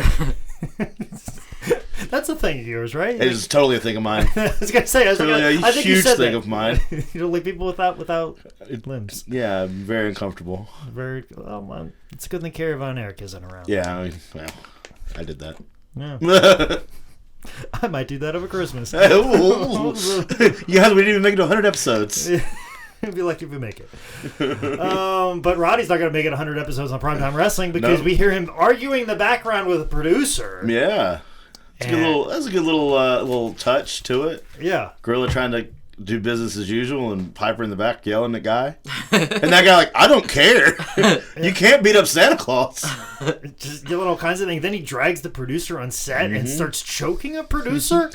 That's a thing of yours, right? It is totally a thing of mine. I was gonna say, I think you huge said thing that. of mine. You don't like people without limbs. Yeah, I'm very uncomfortable. Very. Well, it's a good thing Carrie Von Erich isn't around. Yeah, I did that. Yeah. I might do that over Christmas. You guys, we didn't even make it to 100 episodes. It'd be lucky if we make it. But Roddy's not going to make it 100 episodes on Primetime Wrestling because we hear him arguing in the background with a producer. Yeah. That's a good little touch to it. Yeah. Gorilla trying to do business as usual and Piper in the back yelling at the guy. And that guy like, I don't care. You can't beat up Santa Claus. Just doing all kinds of things. Then he drags the producer on set and starts choking a producer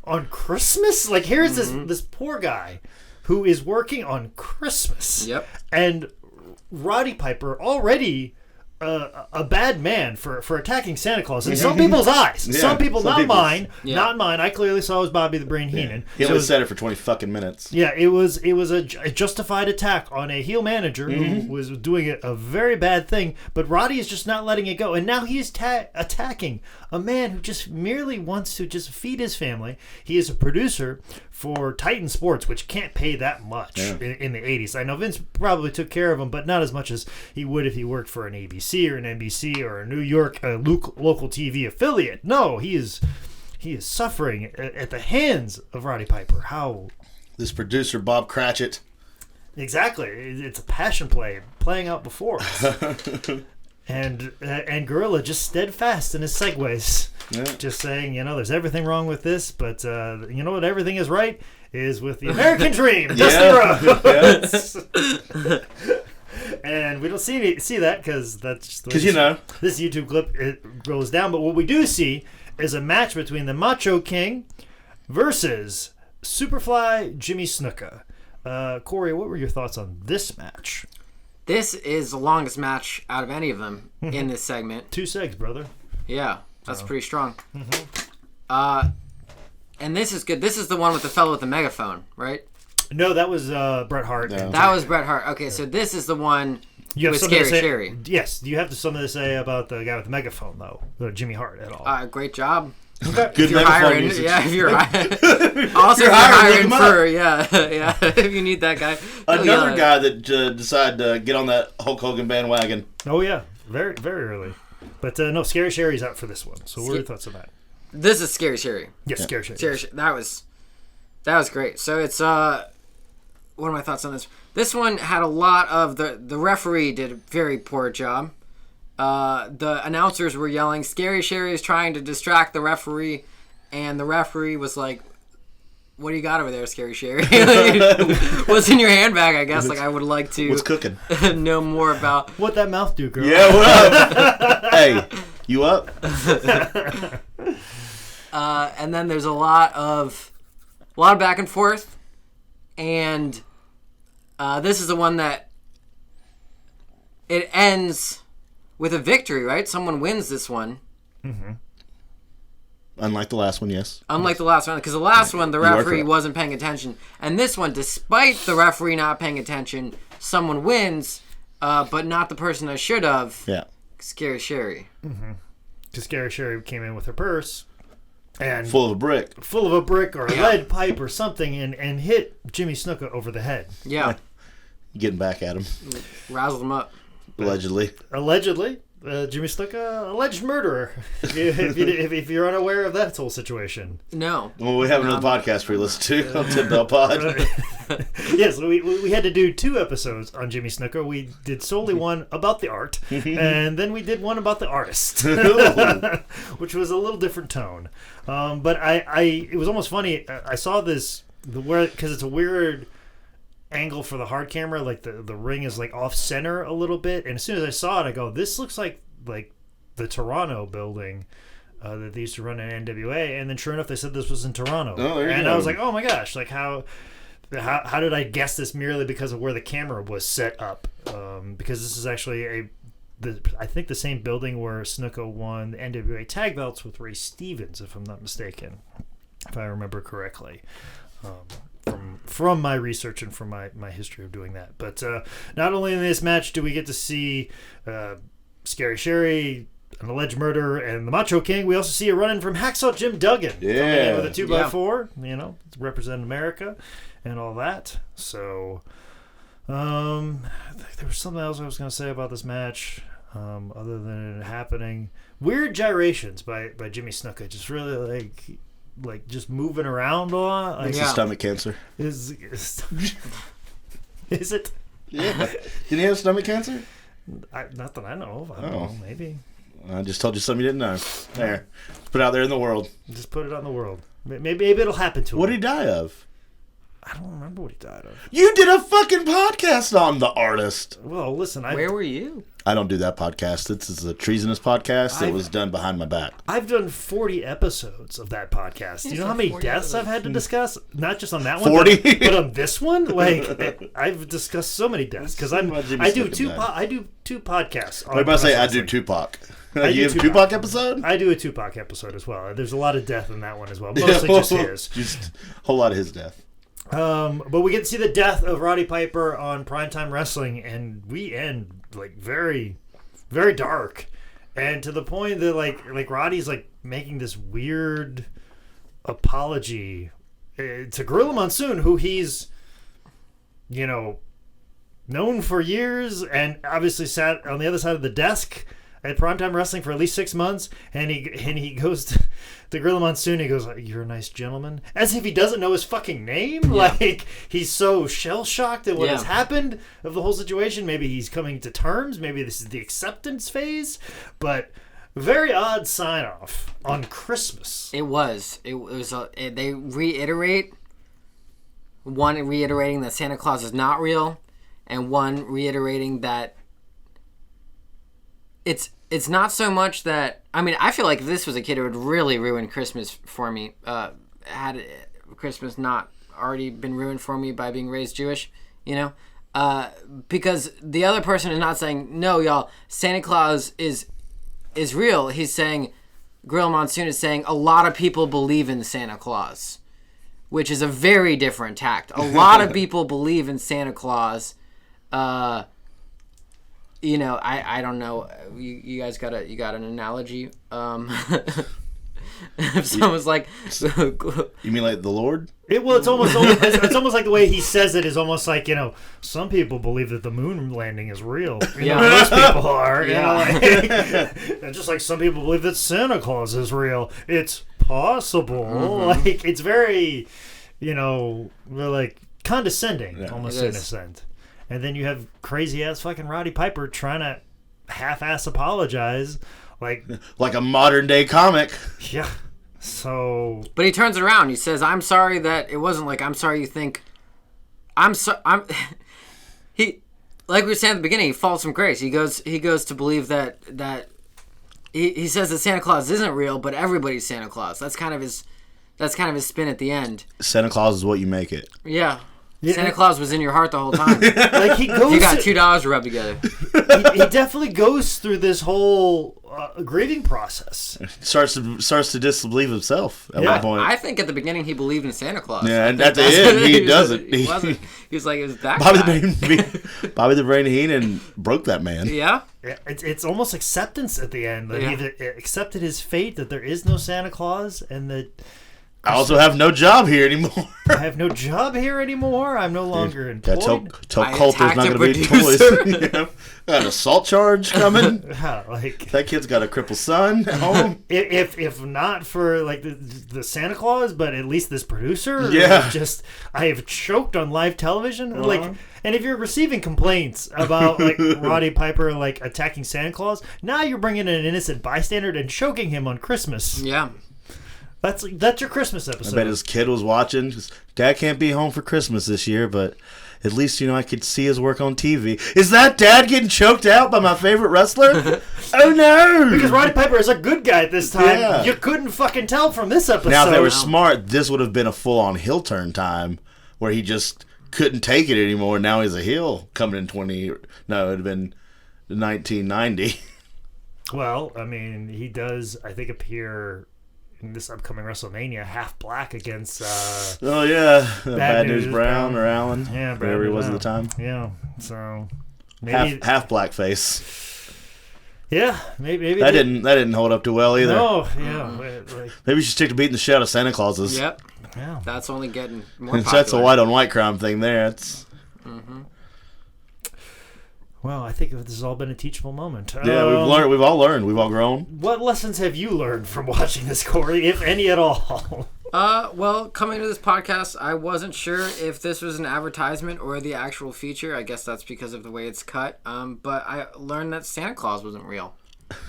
on Christmas. Like, here's this poor guy who is working on Christmas. Yep. And Roddy Piper already a bad man for attacking Santa Claus in some people's eyes. Yeah, some people, not mine. Yeah. Not mine. I clearly saw it was Bobby the Brain Heenan. He only said it for 20 fucking minutes. Yeah, it was a justified attack on a heel manager who was doing a very bad thing, but Roddy is just not letting it go. And now he's attacking a man who just merely wants to just feed his family. He is a producer for Titan Sports, which can't pay that much in the 80s. I know Vince probably took care of him, but not as much as he would if he worked for an ABC or an NBC or a New York local TV affiliate. No, he is suffering at the hands of Roddy Piper. How This producer, Bob Cratchit. exactly? It's a passion play playing out before us. And Gorilla just steadfast in his segues, just saying, there's everything wrong with this, but you know what? Everything is right is with the American Dream, Dusty Rhodes. And we don't see that because that's just because this YouTube clip it goes down. But what we do see is a match between the Macho King versus Superfly Jimmy Snuka. Corey, what were your thoughts on this match? This is the longest match out of any of them in this segment. 2 segs, brother. Yeah, that's pretty strong. And this is good. This is the one with the fellow with the megaphone, right? No, that was Bret Hart. No. That was Bret Hart. Okay, so this is the one with Scary Sherry. Yes. Do you have something to say about the guy with the megaphone, though? Jimmy Hart at all? Great job. Okay. Good You're megaphone hiring, usage. yeah. If you're also You're if you're hiring, hiring look 'em for, yeah. If you need that guy, Another guy that decided to get on that Hulk Hogan bandwagon. Oh, yeah. Very, very early. But no, Scary Sherry's out for this one. So what are your thoughts on that? This is Scary Sherry. Yes, Scary Sherry. That was great. So it's what are my thoughts on this? This one had a lot of the referee did a very poor job. The announcers were yelling, Scary Sherry is trying to distract the referee, and the referee was like, what do you got over there, Scary Sherry? What's in your handbag, I guess? Like, I would like to What's cooking? know more about. What that mouth do, girl? Yeah, what up? Hey, you up? And then there's a lot of back and forth, and this is the one that it ends with a victory, right? Someone wins this one. Mm-hmm. Unlike the last one, yes. Unlike the last one, because the last one, the referee wasn't paying attention. And this one, despite the referee not paying attention, someone wins, but not the person that should have. Yeah. Scary Sherry. Mm-hmm. Because Scary Sherry came in with her purse. And full of a brick or a lead pipe or something and hit Jimmy Snuka over the head. Yeah. Getting back at him. Razzled him up. Allegedly. Jimmy Snuka, alleged murderer. if you're unaware of that whole situation. No. Well, we have another podcast for you to listen to on Tin Bell Pod. Yes, we had to do 2 episodes on Jimmy Snuka. We did solely one about the art, and then we did one about the artist, which was a little different tone. But it was almost funny. I saw this because it's a weird angle for the hard camera, like the ring is like off center a little bit, and as soon as I saw it, I go, this looks like the Toronto building that they used to run in NWA, and then sure enough, they said this was in Toronto. Oh, there you and go. I was like, oh my gosh, like how did I guess this merely because of where the camera was set up? Because this is actually I think the same building where Snuka won the NWA tag belts with Ray Stevens, if I'm not mistaken, if I remember correctly. From my research and from my history of doing that. But not only in this match do we get to see Scary Sherry, an alleged murder, and the Macho King, we also see a run-in from Hacksaw Jim Duggan. Coming in with a 2x4, represent America and all that. So I think there was something else I was going to say about this match other than it happening. Weird gyrations by Jimmy Snuka, just really like just moving around a lot. It's stomach cancer. Is it? Yeah. Did he have stomach cancer? Not that I know of. I don't know. Maybe. I just told you something you didn't know. There. Put it out there in the world. Just put it on the world. Maybe it'll happen to him. What did he die of? I don't remember what he died of. You did a fucking podcast on The Artist. Well, listen. Where were you? I don't do that podcast. This is a treasonous podcast that was done behind my back. I've done 40 episodes of that podcast. Do you know how many deaths I've had to discuss? Not just on that one, 40? but on this one. Like I've discussed so many deaths because I do two podcasts. I was about to say I do Tupac. You have a Tupac episode? I do a Tupac episode as well. There's a lot of death in that one as well. Mostly just his. Just a whole lot of his death. But we get to see the death of Roddy Piper on Primetime Wrestling, and we end like very, very dark, and to the point that like Roddy's like making this weird apology to Gorilla Monsoon, who he's known for years, and obviously sat on the other side of the desk at Primetime Wrestling for at least 6 months, and he goes to Gorilla Monsoon. He goes, "You're a nice gentleman," as if he doesn't know his fucking name. Yeah. Like he's so shell shocked at what has happened of the whole situation. Maybe he's coming to terms. Maybe this is the acceptance phase. But very odd sign off on Christmas. It was. They reiterate. One reiterating that Santa Claus is not real, and one reiterating that. It's not so much that... I mean, I feel like if this was a kid, it would really ruin Christmas for me. Had Christmas not already been ruined for me by being raised Jewish, because the other person is not saying, no, y'all, Santa Claus is real. He's saying, Gorilla Monsoon is saying, a lot of people believe in Santa Claus, which is a very different tact. A lot of people believe in Santa Claus. I don't know. You guys got an analogy? If someone's like, you mean like the Lord? It's almost like the way he says it is almost like some people believe that the moon landing is real. Most people are. Just like some people believe that Santa Claus is real. It's possible. Mm-hmm. Like it's very, like condescending, almost innocent. And then you have crazy-ass fucking Roddy Piper trying to half-ass apologize. Like a modern-day comic. Yeah. So... But he turns it around. He says, I'm sorry that... It wasn't like, I'm sorry you think... He... Like we were saying at the beginning, he falls from grace. He goes to believe that... He says that Santa Claus isn't real, but everybody's Santa Claus. That's kind of his spin at the end. Santa Claus is what you make it. Yeah. Santa Claus was in your heart the whole time. Like he goes. You got $2 to rub together. He definitely goes through this whole grieving process. Starts to disbelieve himself at one point. I think at the beginning he believed in Santa Claus. Yeah, and at the end he doesn't. He wasn't. He was like, it was that Bobby the Brain Heenan broke that man. Yeah. It's almost acceptance at the end. That he accepted his fate, that there is no Santa Claus, and that. I also have no job here anymore. I have no job here anymore. I'm no longer employed. Tell Colt there's not going to be toys. Got an assault charge coming. That kid's got a crippled son at home. If not for like the Santa Claus, but at least this producer. Yeah. I have choked on live television. Uh-huh. And if you're receiving complaints about like Roddy Piper like attacking Santa Claus, now you're bringing in an innocent bystander and choking him on Christmas. Yeah. That's your Christmas episode. I bet his kid was watching. Just, Dad can't be home for Christmas this year, but at least, I could see his work on TV. Is that Dad getting choked out by my favorite wrestler? Oh, no! Because Roddy Piper is a good guy at this time. Yeah. You couldn't fucking tell from this episode. Now, if they were smart, this would have been a full-on heel turn time where he just couldn't take it anymore. Now he's a heel coming in it would have been 1990. Well, I mean, he does, I think, appear in this upcoming WrestleMania half black against Oh yeah, Bad News Brown or Allen, yeah, whatever he was at the time. Yeah, so maybe half black face. Yeah, maybe that didn't hold up too well either. No, yeah, maybe you should stick to beating the shit out of Santa Clauses. Yep. Yeah, that's only getting more popular. That's a white on white crime thing there. It's. Well, I think this has all been a teachable moment. Yeah, we've learned. We've all learned. We've all grown. What lessons have you learned from watching this, Cory, if any at all? Well, coming to this podcast, I wasn't sure if this was an advertisement or the actual feature. I guess that's because of the way it's cut. But I learned that Santa Claus wasn't real.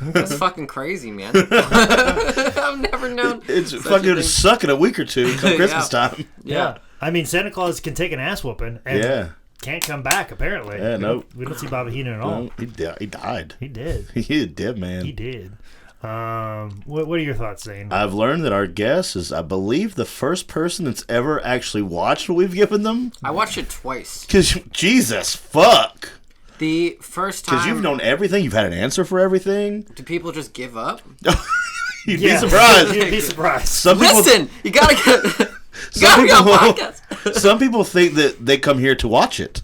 That's fucking crazy, man. I've never known. It's fucking going to suck in a week or two come Christmas time. Yeah. I mean, Santa Claus can take an ass whooping and can't come back, apparently. Yeah, we don't see Bobby Heenan at all. No, he died. He did. He did, man. He did. What are your thoughts, Zane? I've learned that our guest is, I believe, the first person that's ever actually watched what we've given them. I watched it twice. Because, Jesus, fuck. The first time... Because you've known everything. You've had an answer for everything. Do people just give up? You'd be surprised. You'd be surprised. Listen! You gotta get... Some people think that they come here to watch it.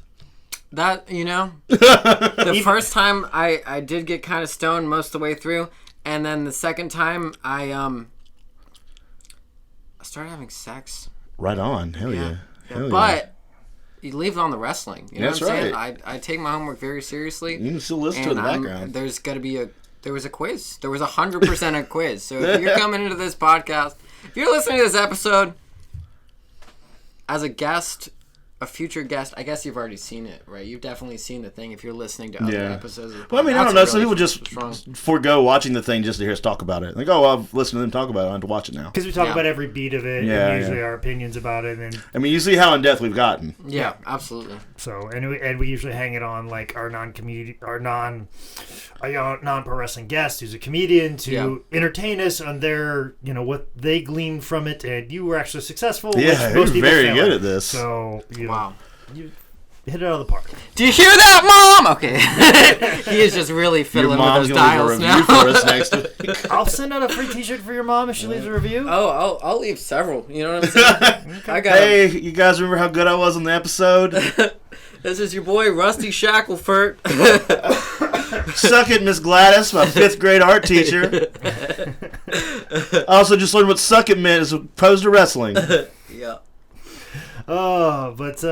That, the first time I did get kind of stoned most of the way through, and then the second time I started having sex. Right on. Hell yeah. But you leave it on the wrestling. You know That's what I'm saying? right. I take my homework very seriously. You can still listen to it in the background. There was a quiz. There was 100% a quiz. So if you're coming into this podcast, if you're listening to this episode as a guest, a future guest, I guess you've already seen it, right? You've definitely seen the thing if you're listening to other episodes of the podcast. Well, I mean, I don't know. Some people just forego watching the thing just to hear us talk about it. Like, oh, I've listened to them talk about it. I have to watch it now. Because we talk about every beat of it and usually our opinions about it. And I mean, you see how in-depth we've gotten. Yeah, absolutely. So, and we usually hang it on, like, our non-pro wrestling guest who's a comedian to entertain us on their, what they gleaned from it. And you were actually successful. Yeah, you're very good at this. So, wow. You hit it out of the park. Do you hear that, Mom? Okay. He is just really fiddling with those dials now. For us next week. I'll send out a free t-shirt for your mom if she leaves a review. Oh, I'll leave several. You know what I'm saying? Hey, you guys remember how good I was on the episode? This is your boy, Rusty Shackleford. Suck it, Miss Gladys, my 5th grade art teacher. I also just learned what suck it meant as opposed to wrestling. Yeah. Oh, but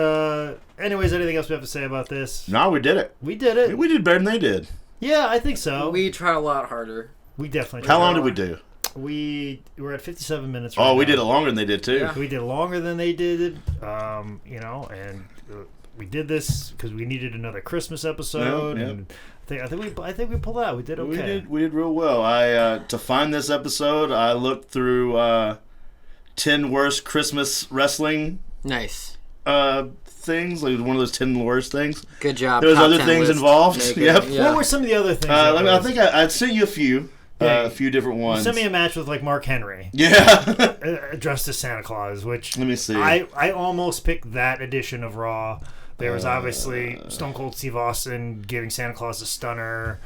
anyways, anything else we have to say about this? No, we did it. We did it. We did better than they did. Yeah, I think so. We tried a lot harder. We definitely. How long did we do? We were at 57 minutes. Right we did it longer than they did too. Yeah. We did longer than they did. And we did this because we needed another Christmas episode. Yep. And I think we pulled out. We did okay. We did real well. I to find this episode, I looked through 10 worst Christmas wrestling. Nice. Things like one of those 10 worst things. Good job. There was other things involved. Yep. Yeah. What were some of the other things? I think I sent you a few. A few different ones. You sent me a match with like Mark Henry. Yeah. Dressed as Santa Claus, which let me see. I almost picked that edition of Raw. There was obviously Stone Cold Steve Austin giving Santa Claus a stunner.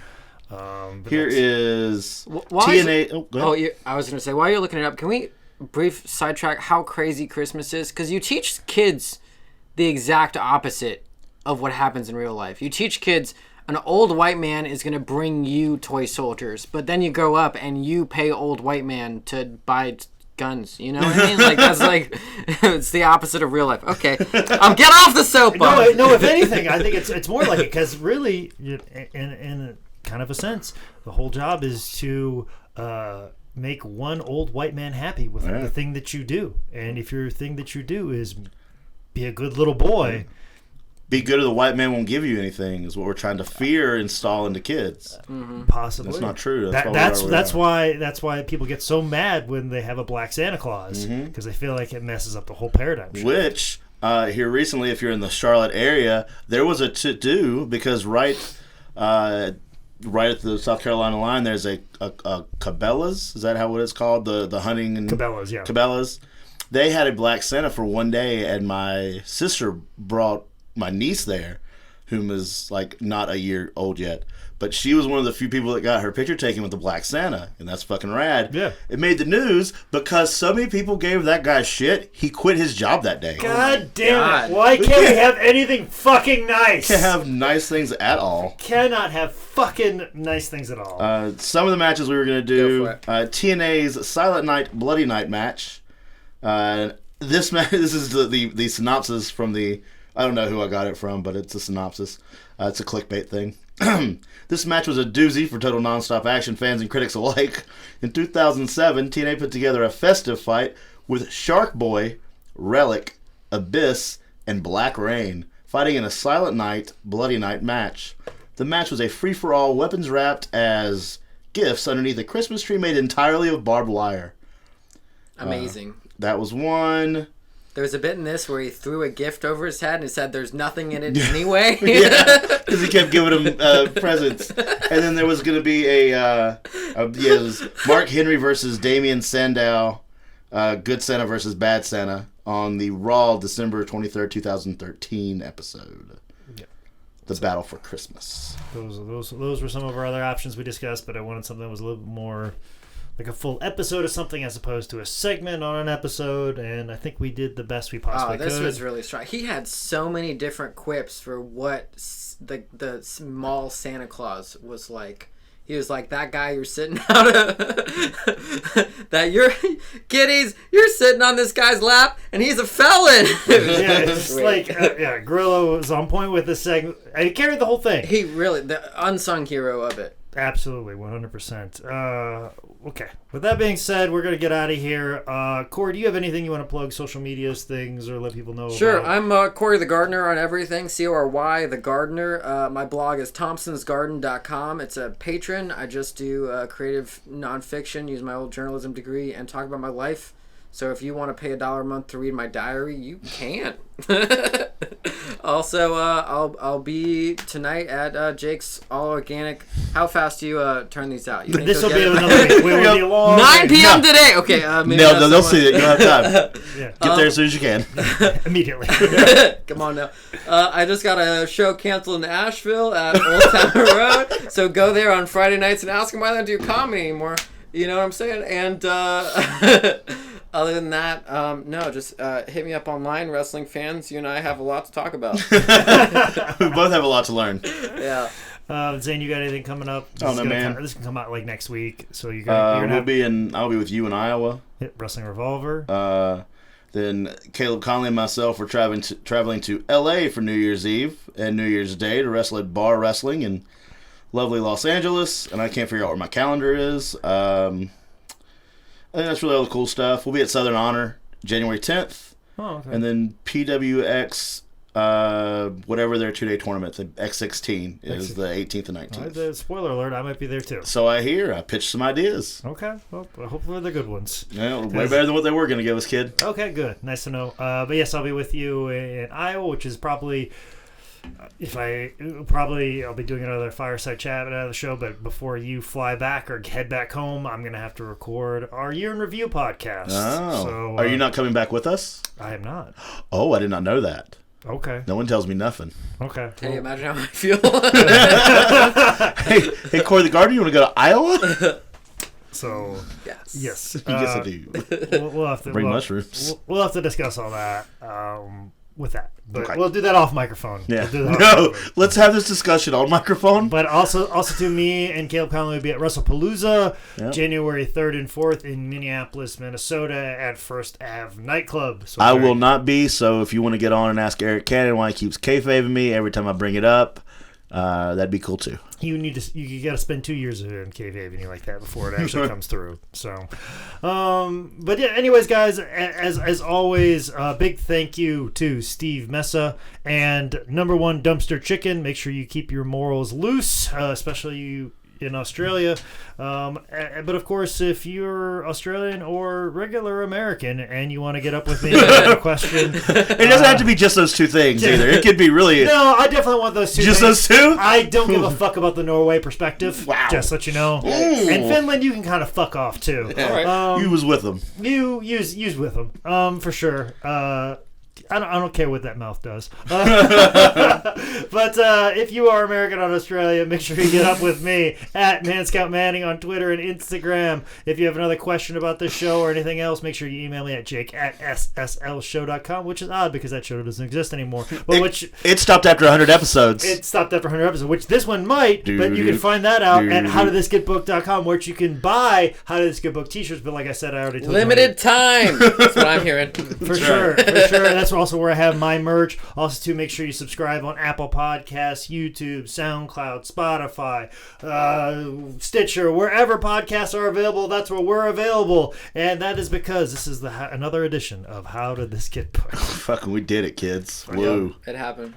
Here is TNA. I was going to say, while you're looking it up, can we brief sidetrack how crazy Christmas is? Because you teach kids the exact opposite of what happens in real life. You teach kids an old white man is going to bring you toy soldiers, but then you grow up and you pay old white man to buy guns. You know what I mean? Like, that's like, it's the opposite of real life. Okay. Get off the soapbox. No, if anything, I think it's more like it, because really, in kind of a sense, the whole job is to make one old white man happy with the thing that you do. And if your thing that you do is be a good little boy, be good or the white man won't give you anything is what we're trying to fear install into kids. Possibly. That's not true. That's why people get so mad when they have a black Santa Claus, because they feel like it messes up the whole paradigm shift. Which here recently, if you're in the Charlotte area, there was a to-do because right at the South Carolina line, there's a Cabela's. Is that how it is called? The hunting and Cabela's, yeah. Cabela's. They had a black Santa for one day, and my sister brought my niece there, whom is like not a year old yet. But she was one of the few people that got her picture taken with the black Santa, and that's fucking rad. Yeah. It made the news because so many people gave that guy shit, he quit his job that day. God damn it. Why can't we have anything fucking nice? Can't have nice things at all. Cannot have fucking nice things at all. Some of the matches we were going to do, TNA's Silent Night, Bloody Night match. This is the synopsis from the... I don't know who I got it from, but it's a synopsis. It's a clickbait thing. This match was a doozy for total nonstop action fans and critics alike. In 2007, TNA put together a festive fight with Shark Boy, Relic, Abyss, and Black Rain, fighting in a Silent Night, Bloody Night match. The match was a free-for-all, weapons wrapped as gifts underneath a Christmas tree made entirely of barbed wire. Amazing. That was one. There was a bit in this where he threw a gift over his head and said there's nothing in it anyway. Yeah, because he kept giving him presents. And then there was going to be it was Mark Henry versus Damian Sandow, Good Santa versus Bad Santa, on the Raw December 23rd, 2013 episode. Yeah. The Battle for Christmas. Those were some of our other options we discussed, but I wanted something that was a little bit more... like a full episode of something as opposed to a segment on an episode, and I think we did the best we possibly could. Oh, this was really strong. He had so many different quips for what the small Santa Claus was like. He was like, that guy you're sitting out of... that you're... Kiddies, you're sitting on this guy's lap, and he's a felon! Yeah, it's like... Grillo was on point with this segment. He carried the whole thing. He really... the unsung hero of it. Absolutely, 100%. Okay. With that being said, we're going to get out of here. Cory, do you have anything you want to plug, social medias, things, or let people know Sure. about? I'm Cory the Gardner on everything, Cory the Gardner. My blog is thompsonsgarden.com. It's a patron. I just do creative nonfiction, use my old journalism degree, and talk about my life. So if you want to pay $1 a month to read my diary, you can. Also, I'll be tonight at Jake's All Organic. How fast do you turn these out? You think This will be it? another week. We will be long. 9 p.m. today. Okay. Maybe No, they'll see it. You'll have time. Yeah. Get there as soon as you can. Immediately. Come on now. I just got a show canceled in Asheville at Old Town Road. So go there on Friday nights and ask them why they don't do comedy anymore. You know what I'm saying? And other than that, no, just hit me up online, wrestling fans. You and I have a lot to talk about. We both have a lot to learn. Yeah. Zane, you got anything coming up? This can come out like next week. So you're gonna I'll be with you in Iowa. Hit Wrestling Revolver. Then Caleb Conley and myself are traveling to LA for New Year's Eve and New Year's Day to wrestle at Bar Wrestling in lovely Los Angeles, and I can't figure out where my calendar is. I think that's really all the cool stuff. We'll be at Southern Honor January 10th. Oh, okay. And then PWX, whatever their 2-day tournament, the X16 is the 18th and 19th. Spoiler alert, I might be there too. So I hear. I pitched some ideas. Okay. Well, hopefully they're good ones. Yeah, way better than what they were going to give us, kid. Okay, good. Nice to know. But yes, I'll be with you in Iowa, which is probably... I'll be doing another fireside chat out of the show, but before you fly back or head back home, I'm going to have to record our year in review podcast. Oh. So, are you not coming back with us? I am not. Oh, I did not know that. Okay. No one tells me nothing. Okay. Hey, imagine how I feel. hey, Cory the Gardner, you want to go to Iowa? So, yes. Yes. Yes, I do. We'll have to bring mushrooms. We'll have to discuss all that with that. But okay. we'll do that off microphone. Yeah. No, let's have this discussion on microphone. But also to me and Caleb Conley will be at WrestlePalooza, January 3rd and 4th in Minneapolis, Minnesota at First Ave Nightclub. So I will not be, so if you want to get on and ask Eric Cannon why he keeps kayfabing me every time I bring it up, that'd be cool too. You got to spend 2 years in kayfabing like that before it actually comes through. So, but yeah. Anyways, guys, as always, big thank you to Steve Messa and #1 Dumpster Chicken. Make sure you keep your morals loose, especially you in Australia. But of course, if you're Australian or regular American and you want to get up with me on a question, it doesn't have to be just those two things either. It could be really. No, I definitely want those two. Just things. those two? I don't give a fuck about the Norway perspective. Wow. Just so you know. Ooh. And Finland, you can kind of fuck off too. All right. You was with them. You use with them. For sure. I don't care what that mouth does. But if you are American on Australia, make sure you get up with me at ManScoutManning on Twitter and Instagram. If you have another question about this show or anything else, make sure you email me at jake@sslshow.com, which is odd because that show doesn't exist anymore. But it stopped after 100 episodes. It stopped after 100 episodes, which this one might, but you can find that out at howdidthisgetbooked.com, where you can buy How Did This Get Booked t-shirts. But like I said, I already told you. Limited time. That's what I'm hearing. For sure. That's also where I have my merch. Also, to make sure you subscribe on Apple Podcasts, YouTube, SoundCloud, Spotify, Stitcher, wherever podcasts are available. That's where we're available, and that is because this is another edition of How Did This Get Booked. Fucking, we did it, kids. Woo. It happened.